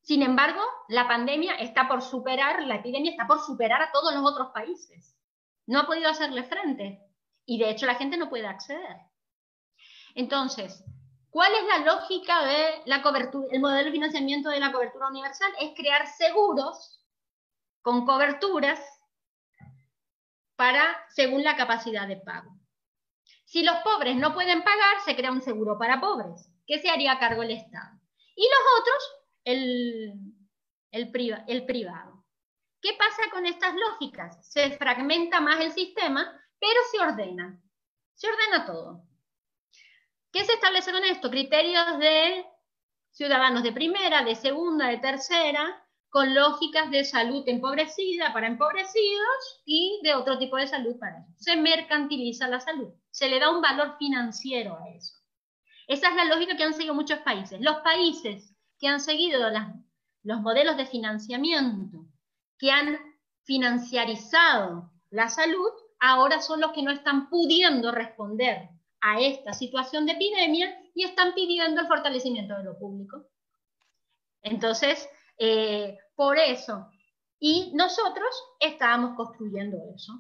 Sin embargo, la pandemia está por superar, la epidemia está por superar a todos los otros países. No ha podido hacerle frente y de hecho la gente no puede acceder. Entonces, ¿cuál es la lógica de la cobertura? El modelo de financiamiento de la cobertura universal es crear seguros con coberturas según la capacidad de pago. Si los pobres no pueden pagar, se crea un seguro para pobres, que se haría cargo el Estado. Y los otros, el privado. ¿Qué pasa con estas lógicas? Se fragmenta más el sistema, pero se ordena. Se ordena todo. ¿Qué se establece con esto? Criterios de ciudadanos de primera, de segunda, de tercera, con lógicas de salud empobrecida para empobrecidos y de otro tipo de salud para ellos. Se mercantiliza la salud, se le da un valor financiero a eso. Esa es la lógica que han seguido muchos países. Los países que han seguido los modelos de financiamiento, que han financiarizado la salud, ahora son los que no están pudiendo responder a esta situación de epidemia y están pidiendo el fortalecimiento de lo público. Entonces, por eso. Y nosotros estábamos construyendo eso.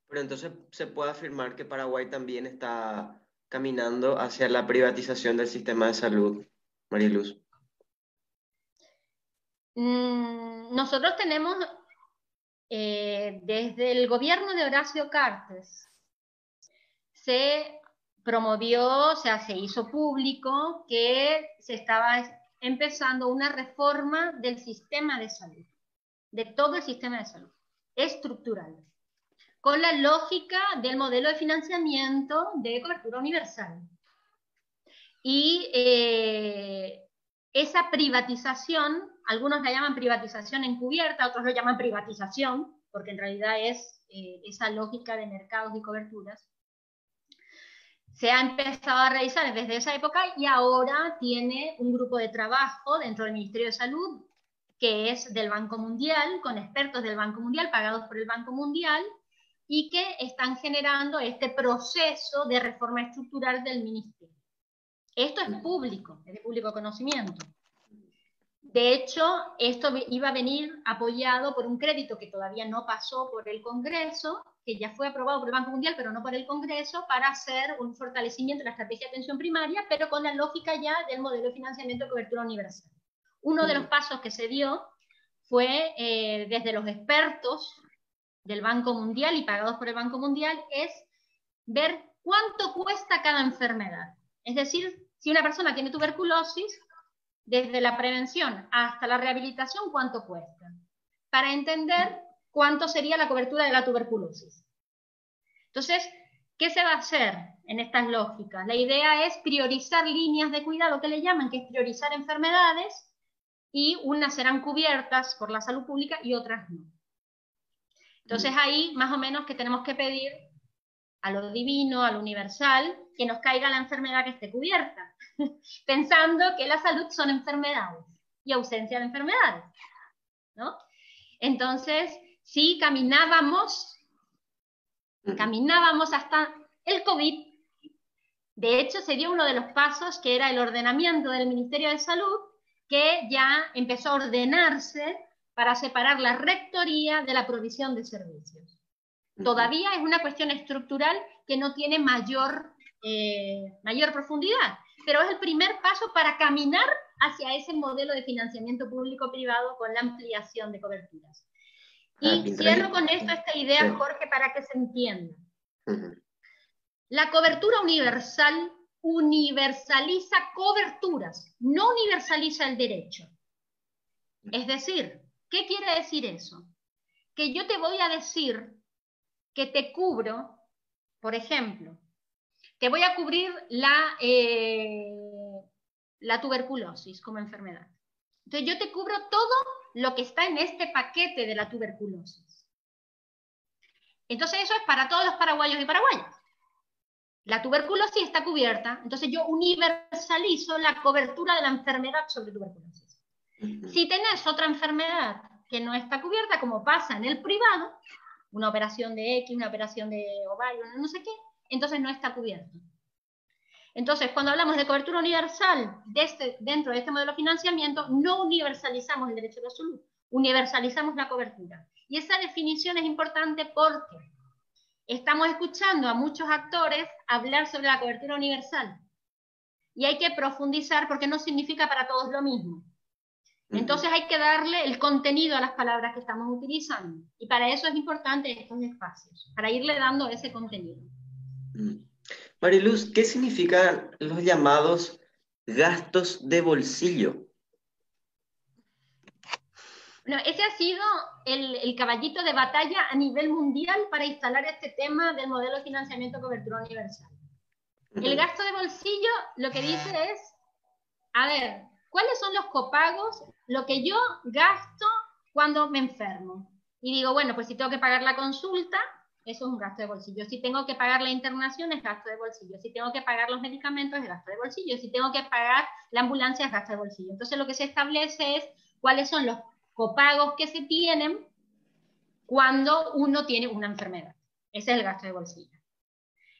Pero entonces se puede afirmar que Paraguay también está caminando hacia la privatización del sistema de salud, Mariluz. Nosotros tenemos, desde el gobierno de Horacio Cartes, se promovió, o sea, se hizo público que se estaba empezando una reforma del sistema de salud, de todo el sistema de salud, estructural, con la lógica del modelo de financiamiento de cobertura universal. Y esa privatización, algunos la llaman privatización encubierta, otros lo llaman privatización, porque en realidad es esa lógica de mercados y coberturas, se ha empezado a realizar desde esa época y ahora tiene un grupo de trabajo dentro del Ministerio de Salud, que es del Banco Mundial, con expertos del Banco Mundial, pagados por el Banco Mundial, y que están generando este proceso de reforma estructural del Ministerio. Esto es público, es de público conocimiento. De hecho, esto iba a venir apoyado por un crédito que todavía no pasó por el Congreso, que ya fue aprobado por el Banco Mundial, pero no por el Congreso, para hacer un fortalecimiento de la estrategia de atención primaria, pero con la lógica ya del modelo de financiamiento de cobertura universal. Uno de los pasos que se dio fue, desde los expertos del Banco Mundial y pagados por el Banco Mundial, es ver cuánto cuesta cada enfermedad. Es decir, si una persona tiene tuberculosis, desde la prevención hasta la rehabilitación, ¿cuánto cuesta? Para entender cuánto sería la cobertura de la tuberculosis. Entonces, ¿qué se va a hacer en estas lógicas? La idea es priorizar líneas de cuidado, que le llaman, que es priorizar enfermedades, y unas serán cubiertas por la salud pública y otras no. Entonces ahí, más o menos, que tenemos que pedir a lo divino, a lo universal, que nos caiga la enfermedad que esté cubierta, pensando que la salud son enfermedades y ausencia de enfermedades, ¿no? Entonces, sí, caminábamos hasta el COVID. De hecho, se dio uno de los pasos, que era el ordenamiento del Ministerio de Salud, que ya empezó a ordenarse para separar la rectoría de la provisión de servicios. Todavía es una cuestión estructural que no tiene mayor profundidad, pero es el primer paso para caminar hacia ese modelo de financiamiento público-privado con la ampliación de coberturas. Y cierro con esto esta idea, Jorge, para que se entienda. La cobertura universal universaliza coberturas, no universaliza el derecho. Es decir, ¿qué quiere decir eso? Que yo te voy a decir que te cubro, por ejemplo, te voy a cubrir la tuberculosis como enfermedad. Entonces yo te cubro todo lo que está en este paquete de la tuberculosis. Entonces eso es para todos los paraguayos y paraguayas. La tuberculosis está cubierta, entonces yo universalizo la cobertura de la enfermedad sobre tuberculosis. Si tenés otra enfermedad que no está cubierta, como pasa en el privado, una operación de X, una operación de ovario, no sé qué, entonces no está cubierto. Entonces, cuando hablamos de cobertura universal dentro de este modelo de financiamiento, no universalizamos el derecho a la salud, universalizamos la cobertura. Y esa definición es importante porque estamos escuchando a muchos actores hablar sobre la cobertura universal. Y hay que profundizar porque no significa para todos lo mismo. Entonces hay que darle el contenido a las palabras que estamos utilizando. Y para eso es importante estos espacios, para irle dando ese contenido. Mariluz, ¿qué significan los llamados gastos de bolsillo? Bueno, ese ha sido el caballito de batalla a nivel mundial para instalar este tema del modelo de financiamiento cobertura universal. El gasto de bolsillo lo que dice es, a ver, ¿cuáles son los copagos? Lo que yo gasto cuando me enfermo. Y digo, bueno, pues si tengo que pagar la consulta, eso es un gasto de bolsillo. Si tengo que pagar la internación, es gasto de bolsillo. Si tengo que pagar los medicamentos, es gasto de bolsillo. Si tengo que pagar la ambulancia, es gasto de bolsillo. Entonces lo que se establece es cuáles son los copagos que se tienen cuando uno tiene una enfermedad. Ese es el gasto de bolsillo.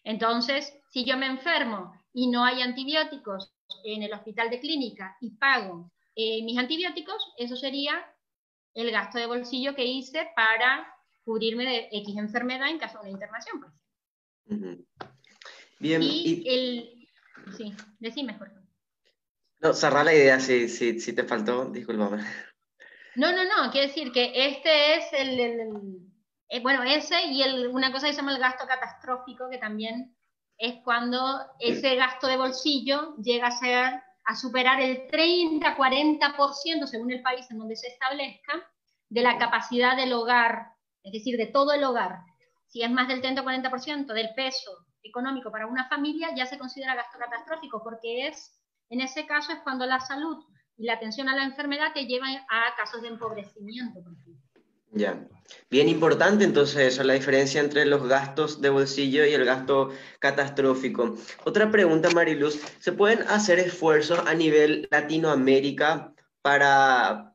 Entonces, si yo me enfermo y no hay antibióticos en el hospital de clínica y pago mis antibióticos, eso sería el gasto de bolsillo que hice para cubrirme de X enfermedad en caso de una internación, por ejemplo. Bien. Sí, decime, Jorge. No, cerrá la idea si te faltó, discúlpame. No, quiere decir que este es bueno, ese y una cosa que se llama el gasto catastrófico, que también es cuando ese gasto de bolsillo llega a superar el 30-40%, según el país en donde se establezca, de la capacidad del hogar, es decir, de todo el hogar. Si es más del 30-40% del peso económico para una familia, ya se considera gasto catastrófico, porque en ese caso es cuando la salud y la atención a la enfermedad te llevan a casos de empobrecimiento, por ejemplo. Ya. Bien importante entonces eso, la diferencia entre los gastos de bolsillo y el gasto catastrófico. Otra pregunta, Mariluz, ¿se pueden hacer esfuerzos a nivel Latinoamérica para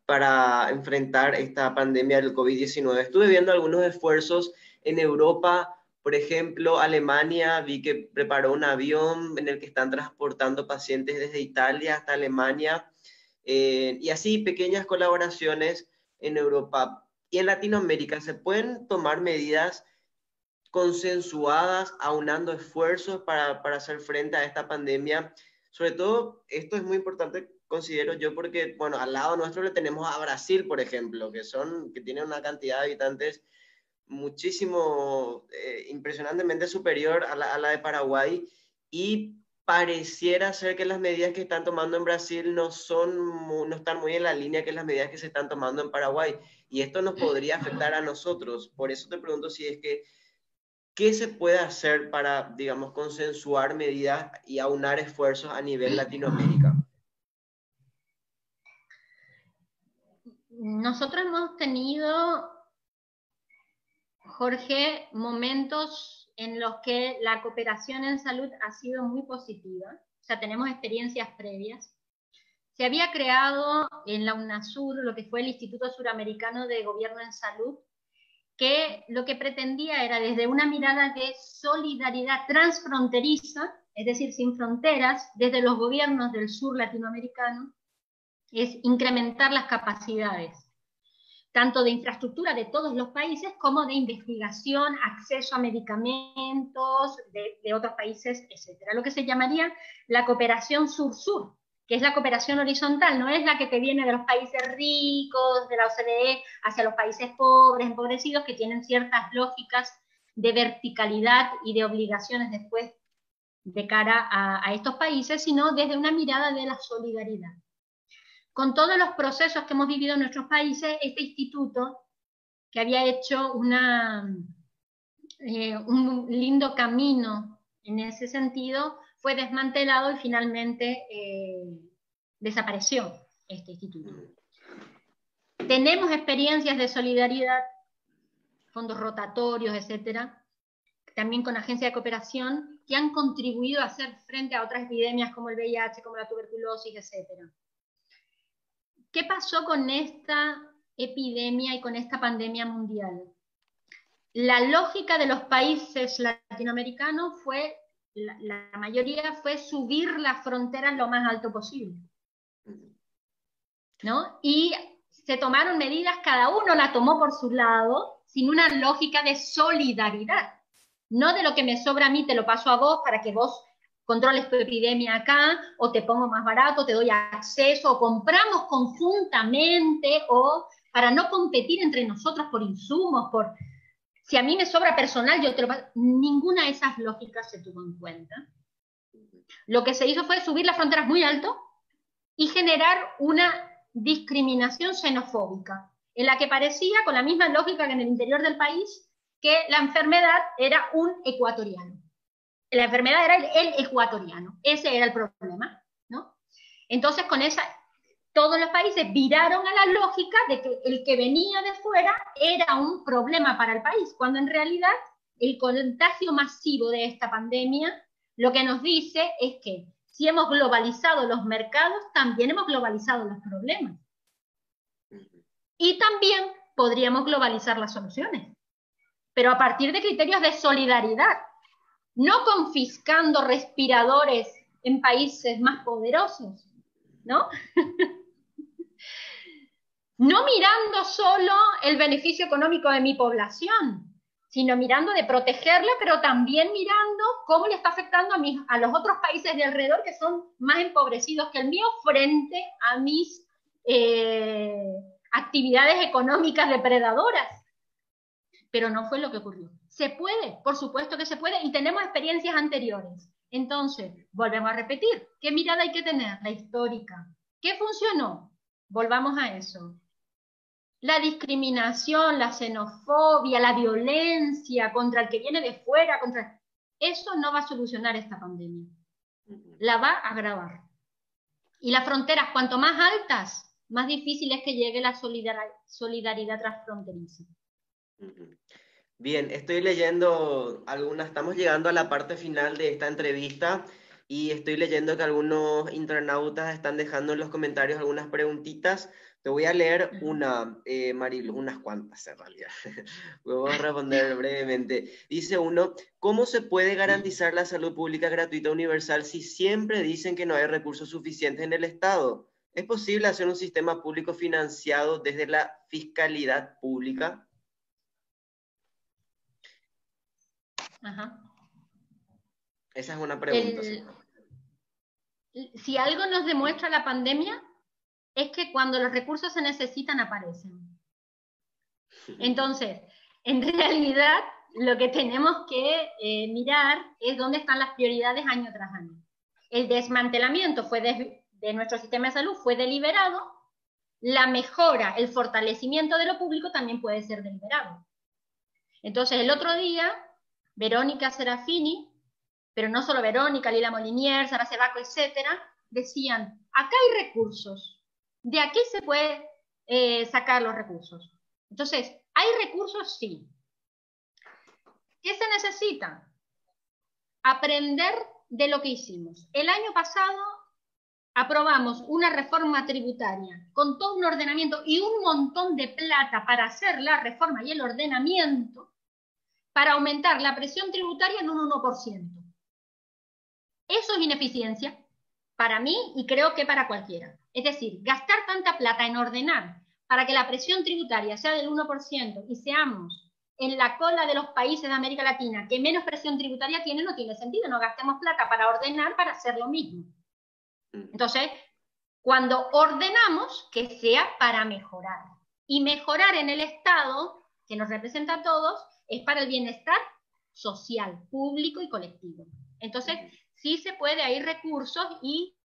enfrentar esta pandemia del COVID-19? Estuve viendo algunos esfuerzos en Europa, por ejemplo, Alemania, vi que preparó un avión en el que están transportando pacientes desde Italia hasta Alemania, y así pequeñas colaboraciones en Europa. Y en Latinoamérica se pueden tomar medidas consensuadas, aunando esfuerzos para hacer frente a esta pandemia. Sobre todo, esto es muy importante, considero yo, porque, bueno, al lado nuestro le tenemos a Brasil, por ejemplo, que tiene una cantidad de habitantes muchísimo, impresionantemente superior a la de Paraguay, y pareciera ser que las medidas que están tomando en Brasil no están muy en la línea que las medidas que se están tomando en Paraguay, y esto nos podría afectar a nosotros. Por eso te pregunto si es que, ¿qué se puede hacer para, digamos, consensuar medidas y aunar esfuerzos a nivel Latinoamérica? Nosotros hemos tenido, Jorge, momentos en los que la cooperación en salud ha sido muy positiva. O sea, tenemos experiencias previas. Se había creado en la UNASUR lo que fue el Instituto Suramericano de Gobierno en Salud, que lo que pretendía era, desde una mirada de solidaridad transfronteriza, es decir, sin fronteras, desde los gobiernos del sur latinoamericano, es incrementar las capacidades, tanto de infraestructura de todos los países como de investigación, acceso a medicamentos de otros países, etc. Lo que se llamaría la cooperación sur-sur, que es la cooperación horizontal, no es la que te viene de los países ricos, de la OCDE, hacia los países pobres, empobrecidos, que tienen ciertas lógicas de verticalidad y de obligaciones después de cara a estos países, sino desde una mirada de la solidaridad. Con todos los procesos que hemos vivido en nuestros países, este instituto, que había hecho un lindo camino en ese sentido, fue desmantelado y finalmente desapareció este instituto. Tenemos experiencias de solidaridad, fondos rotatorios, etcétera, también con agencias de cooperación que han contribuido a hacer frente a otras epidemias como el VIH, como la tuberculosis, etcétera. ¿Qué pasó con esta epidemia y con esta pandemia mundial? La lógica de los países latinoamericanos fue, la mayoría fue subir las fronteras lo más alto posible, ¿no? Y se tomaron medidas, cada uno la tomó por su lado, sin una lógica de solidaridad. No de lo que me sobra a mí te lo paso a vos para que vos controles tu epidemia acá, o te pongo más barato, te doy acceso, o compramos conjuntamente, o para no competir entre nosotros por insumos, si a mí me sobra personal, yo te lo paso. Ninguna de esas lógicas se tuvo en cuenta. Lo que se hizo fue subir las fronteras muy alto y generar una discriminación xenofóbica, en la que parecía, con la misma lógica que en el interior del país, que la enfermedad era un ecuatoriano. La enfermedad era el ecuatoriano, ese era el problema, ¿no? Entonces, con esa, todos los países viraron a la lógica de que el que venía de fuera era un problema para el país, cuando en realidad el contagio masivo de esta pandemia lo que nos dice es que si hemos globalizado los mercados, también hemos globalizado los problemas. Y también podríamos globalizar las soluciones, pero a partir de criterios de solidaridad, no confiscando respiradores en países más poderosos, ¿no? No mirando solo el beneficio económico de mi población, sino mirando de protegerla, pero también mirando cómo le está afectando a los otros países de alrededor que son más empobrecidos que el mío frente a mis actividades económicas depredadoras. Pero no fue lo que ocurrió. Se puede, por supuesto que se puede, y tenemos experiencias anteriores. Entonces, volvemos a repetir, ¿qué mirada hay que tener? La histórica. ¿Qué funcionó? Volvamos a eso. La discriminación, la xenofobia, la violencia contra el que viene de fuera, eso no va a solucionar esta pandemia. La va a agravar. Y las fronteras, cuanto más altas, más difícil es que llegue la solidaridad transfronteriza. Bien, estoy leyendo algunas, estamos llegando a la parte final de esta entrevista y estoy leyendo que algunos internautas están dejando en los comentarios algunas preguntitas. Te voy a leer una, Marilu, unas cuantas en realidad. Voy a responder brevemente. Dice uno, ¿cómo se puede garantizar la salud pública gratuita universal si siempre dicen que no hay recursos suficientes en el Estado? ¿Es posible hacer un sistema público financiado desde la fiscalidad pública? Ajá. Esa es una pregunta. Si algo nos demuestra la pandemia es que cuando los recursos se necesitan aparecen. Entonces, en realidad lo que tenemos que mirar es dónde están las prioridades año tras año. El desmantelamiento de nuestro sistema de salud fue deliberado, la mejora, el fortalecimiento de lo público también puede ser deliberado. Entonces, el otro día, Verónica Serafini, pero no solo Verónica, Lila Molinier, Sara Cebaco, etcétera, decían, acá hay recursos, de aquí se puede sacar los recursos. Entonces, ¿hay recursos? Sí. ¿Qué se necesita? Aprender de lo que hicimos. El año pasado aprobamos una reforma tributaria con todo un ordenamiento y un montón de plata para hacer la reforma y el ordenamiento para aumentar la presión tributaria en un 1%. Eso es ineficiencia para mí y creo que para cualquiera. Es decir, gastar tanta plata en ordenar para que la presión tributaria sea del 1% y seamos en la cola de los países de América Latina que menos presión tributaria tienen, no tiene sentido. No gastemos plata para ordenar para hacer lo mismo. Entonces, cuando ordenamos, que sea para mejorar. Y mejorar en el Estado, que nos representa a todos, es para el bienestar social, público y colectivo. Entonces, sí se puede, hay recursos y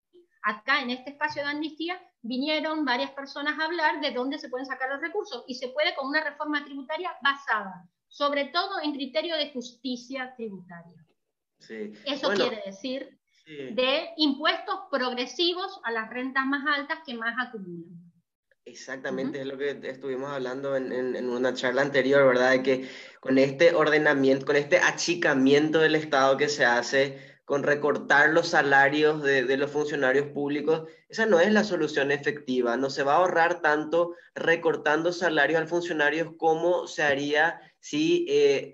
acá en este espacio de amnistía vinieron varias personas a hablar de dónde se pueden sacar los recursos y se puede con una reforma tributaria basada, sobre todo en criterio de justicia tributaria. Sí. Eso quiere decir de impuestos progresivos a las rentas más altas que más acumulan. Exactamente, es lo que estuvimos hablando en una charla anterior, ¿verdad? De que con este ordenamiento, con este achicamiento del Estado que se hace, con recortar los salarios de los funcionarios públicos, esa no es la solución efectiva. No se va a ahorrar tanto recortando salarios al funcionario como se haría si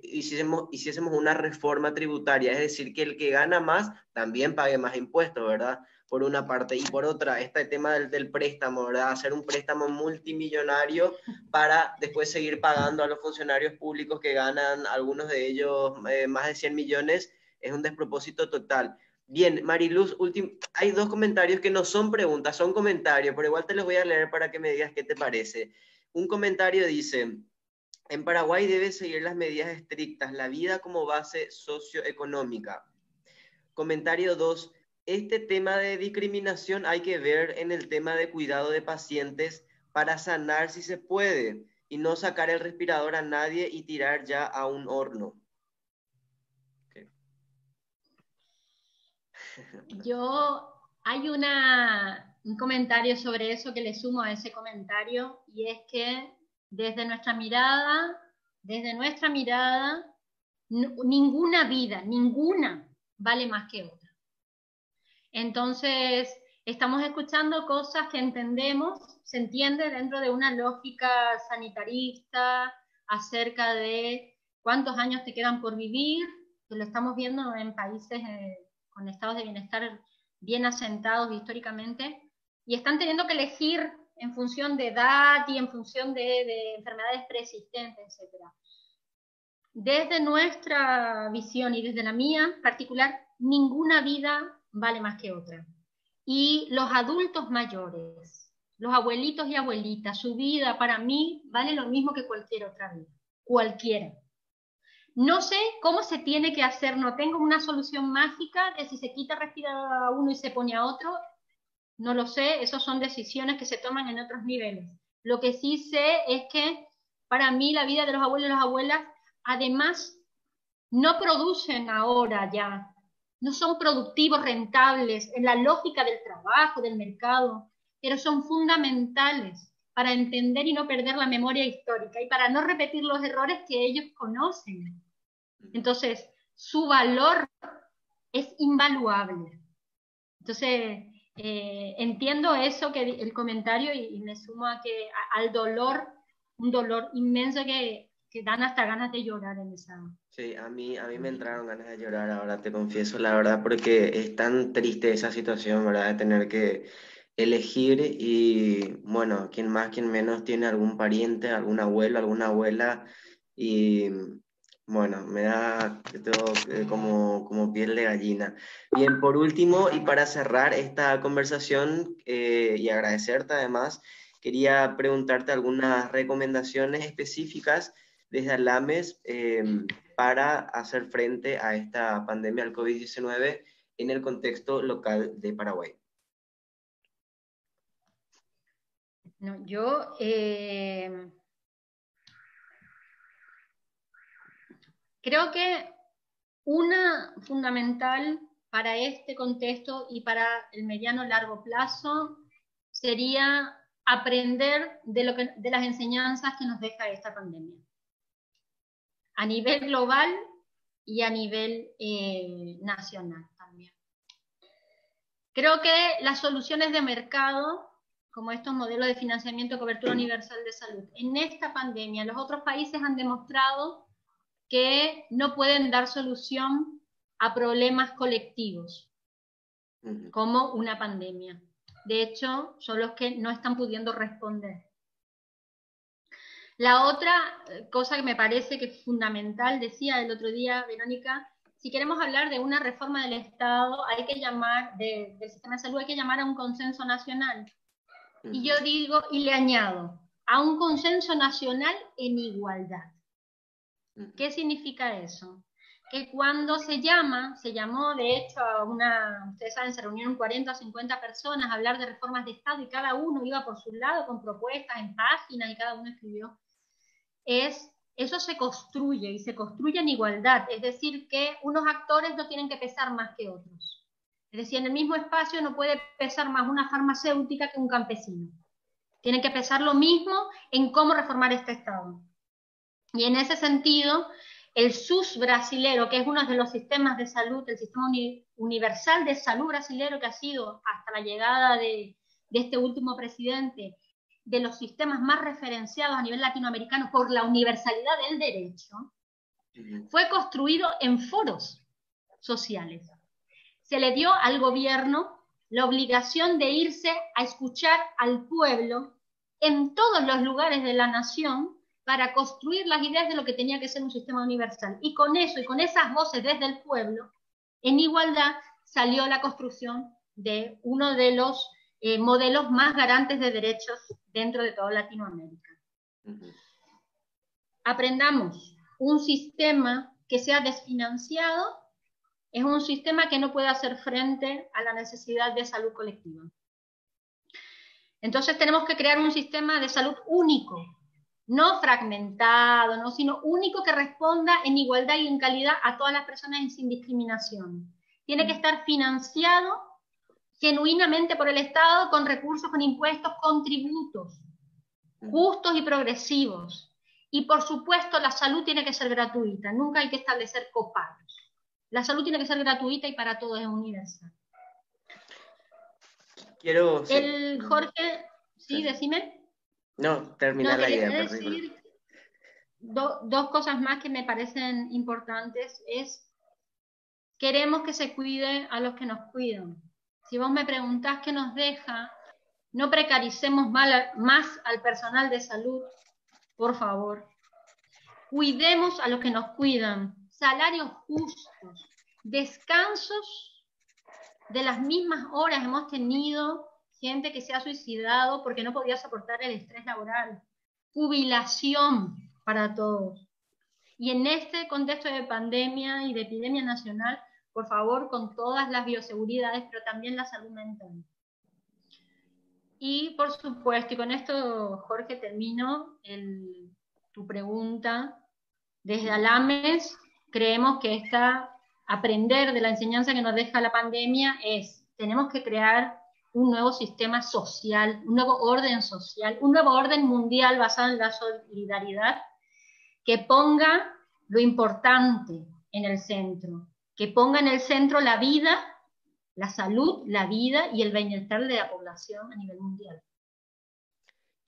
hiciésemos una reforma tributaria, es decir, que el que gana más también pague más impuestos, ¿verdad? Por una parte, y por otra, este tema del préstamo, ¿verdad? Hacer un préstamo multimillonario para después seguir pagando a los funcionarios públicos que ganan, algunos de ellos más de 100 millones, es un despropósito total. Bien, Mariluz, hay dos comentarios que no son preguntas, son comentarios, pero igual te los voy a leer para que me digas qué te parece. Un comentario dice, en Paraguay debe seguir las medidas estrictas, la vida como base socioeconómica. Comentario 2, este tema de discriminación hay que ver en el tema de cuidado de pacientes para sanar si se puede y no sacar el respirador a nadie y tirar ya a un horno. Hay una un comentario sobre eso que le sumo a ese comentario, y es que desde nuestra mirada, ninguna vida, ninguna vale más que otra. Entonces, estamos escuchando cosas que entendemos, se entiende dentro de una lógica sanitarista, acerca de cuántos años te quedan por vivir, que lo estamos viendo en países con estados de bienestar bien asentados históricamente, y están teniendo que elegir en función de edad y en función de enfermedades preexistentes, etc. Desde nuestra visión y desde la mía particular, ninguna vida vale más que otra. Y los adultos mayores, los abuelitos y abuelitas, su vida para mí vale lo mismo que cualquier otra vida, cualquiera. No sé cómo se tiene que hacer, no tengo una solución mágica de si se quita respirador a uno y se pone a otro, no lo sé, esas son decisiones que se toman en otros niveles. Lo que sí sé es que para mí la vida de los abuelos y las abuelas, además, no producen ahora ya, no son productivos, rentables en la lógica del trabajo, del mercado, pero son fundamentales para entender y no perder la memoria histórica y para no repetir los errores que ellos conocen. Entonces, su valor es invaluable. Entonces, entiendo eso, que el comentario, y me sumo a que al dolor, un dolor inmenso que dan hasta ganas de llorar en esa. Sí, a mí me entraron ganas de llorar ahora, te confieso la verdad, porque es tan triste esa situación, ¿verdad? De tener que elegir y, bueno, quien más, quien menos tiene algún pariente, algún abuelo, alguna abuela, y, bueno, me da todo como piel de gallina. Bien, por último, y para cerrar esta conversación y agradecerte además, quería preguntarte algunas recomendaciones específicas desde Alames para hacer frente a esta pandemia del COVID-19 en el contexto local de Paraguay. No, yo creo que una fundamental para este contexto y para el mediano largo plazo sería aprender de las enseñanzas que nos deja esta pandemia. A nivel global y a nivel nacional también. Creo que las soluciones de mercado, como estos modelos de financiamiento de cobertura universal de salud, en esta pandemia, los otros países han demostrado que no pueden dar solución a problemas colectivos, como una pandemia. De hecho, son los que no están pudiendo responder. La otra cosa que me parece que es fundamental, decía el otro día Verónica, si queremos hablar de una reforma del Estado, hay que llamar, del sistema de salud, hay que llamar a un consenso nacional. Y yo digo, y le añado, a un consenso nacional en igualdad. ¿Qué significa eso? Que cuando se llamó de hecho a ustedes saben, se reunieron 40 o 50 personas a hablar de reformas de Estado y cada uno iba por su lado con propuestas en páginas y cada uno escribió. Eso se construye y se construye en igualdad, es decir, que unos actores no tienen que pesar más que otros. Es decir, en el mismo espacio no puede pesar más una farmacéutica que un campesino. Tienen que pesar lo mismo en cómo reformar este Estado. Y en ese sentido, el SUS brasilero, que es uno de los sistemas de salud, el sistema universal de salud brasilero, que ha sido hasta la llegada de este último presidente, de los sistemas más referenciados a nivel latinoamericano por la universalidad del derecho, fue construido en foros sociales. Se le dio al gobierno la obligación de irse a escuchar al pueblo en todos los lugares de la nación para construir las ideas de lo que tenía que ser un sistema universal. Y con eso, y con esas voces desde el pueblo, en igualdad salió la construcción de uno de los modelos más garantes de derechos dentro de toda Latinoamérica. Aprendamos, un sistema que sea desfinanciado es un sistema que no puede hacer frente a la necesidad de salud colectiva. Entonces tenemos que crear un sistema de salud único, no fragmentado, ¿no? Sino único, que responda en igualdad y en calidad a todas las personas y sin discriminación. Tiene que estar financiado genuinamente por el Estado, con recursos, con impuestos, con tributos, justos y progresivos. Y por supuesto la salud tiene que ser gratuita, nunca hay que establecer copagos. La salud tiene que ser gratuita y para todos es universal. Quiero... Jorge, ¿sí? Decime. No, termina la idea. Decir dos cosas más que me parecen importantes. Queremos que se cuide a los que nos cuidan. Si vos me preguntás qué nos deja, no precaricemos más al personal de salud, por favor. Cuidemos a los que nos cuidan, salarios justos, descansos de las mismas horas. Hemos tenido gente que se ha suicidado porque no podía soportar el estrés laboral, jubilación para todos. Y en este contexto de pandemia y de epidemia nacional, por favor, con todas las bioseguridades, pero también la salud mental. Y por supuesto, y con esto, Jorge, termino tu pregunta. Desde Alames creemos que aprender de la enseñanza que nos deja la pandemia tenemos que crear un nuevo sistema social, un nuevo orden social, un nuevo orden mundial basado en la solidaridad, que ponga lo importante en el centro, que ponga en el centro la vida, la salud, la vida y el bienestar de la población a nivel mundial.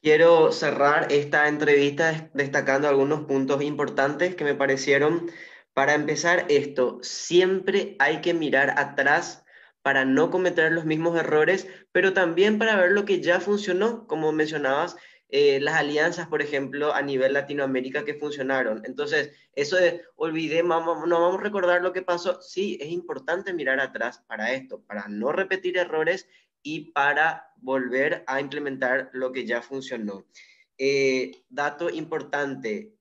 Quiero cerrar esta entrevista destacando algunos puntos importantes que me parecieron. Para empezar esto, siempre hay que mirar atrás para no cometer los mismos errores, pero también para ver lo que ya funcionó, como mencionabas, las alianzas, por ejemplo, a nivel Latinoamérica que funcionaron. Entonces, eso de no vamos a recordar lo que pasó. Sí, es importante mirar atrás para esto, para no repetir errores y para volver a implementar lo que ya funcionó. Dato importante,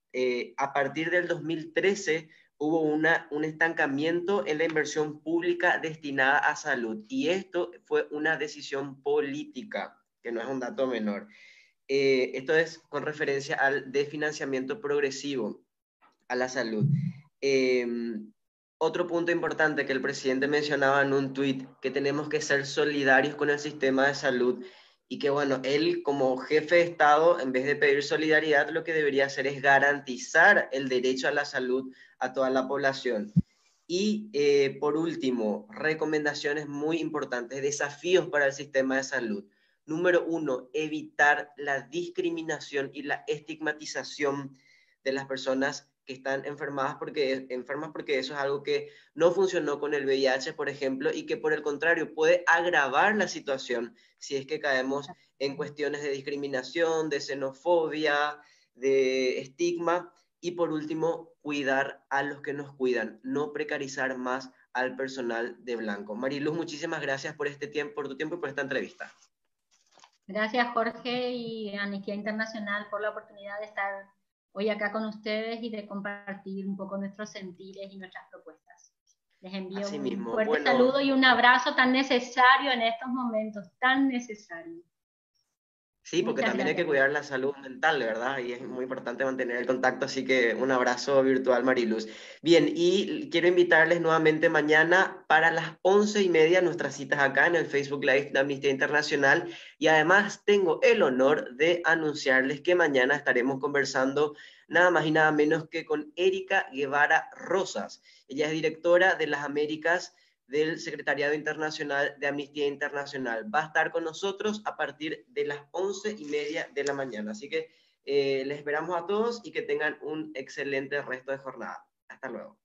a partir del 2013 hubo un estancamiento en la inversión pública destinada a salud, y esto fue una decisión política, que no es un dato menor. Esto es con referencia al desfinanciamiento progresivo a la salud. Otro punto importante que el presidente mencionaba en un tuit, que tenemos que ser solidarios con el sistema de salud, y que bueno, él como jefe de Estado, en vez de pedir solidaridad, lo que debería hacer es garantizar el derecho a la salud a toda la población. Y por último, recomendaciones muy importantes, desafíos para el sistema de salud. Número 1, evitar la discriminación y la estigmatización de las personas que están enfermas porque eso es algo que no funcionó con el VIH, por ejemplo, y que por el contrario puede agravar la situación si es que caemos en cuestiones de discriminación, de xenofobia, de estigma. Y por último, cuidar a los que nos cuidan, no precarizar más al personal de blanco. Mariluz, muchísimas gracias por este tiempo, por tu tiempo y por esta entrevista. Gracias, Jorge, y a Amnistía Internacional por la oportunidad de estar hoy acá con ustedes y de compartir un poco nuestros sentires y nuestras propuestas. Les envío un fuerte saludo y un abrazo tan necesario en estos momentos, tan necesario. Sí, porque también hay que cuidar la salud mental, ¿verdad? Y es muy importante mantener el contacto, así que un abrazo virtual, Mariluz. Bien, y quiero invitarles nuevamente mañana para las 11:30, nuestras citas acá en el Facebook Live de Amnistía Internacional, y además tengo el honor de anunciarles que mañana estaremos conversando nada más y nada menos que con Erika Guevara Rosas. Ella es directora de las Américas del Secretariado Internacional de Amnistía Internacional. Va a estar con nosotros a partir de las 11:30 de la mañana. Así que les esperamos a todos y que tengan un excelente resto de jornada. Hasta luego.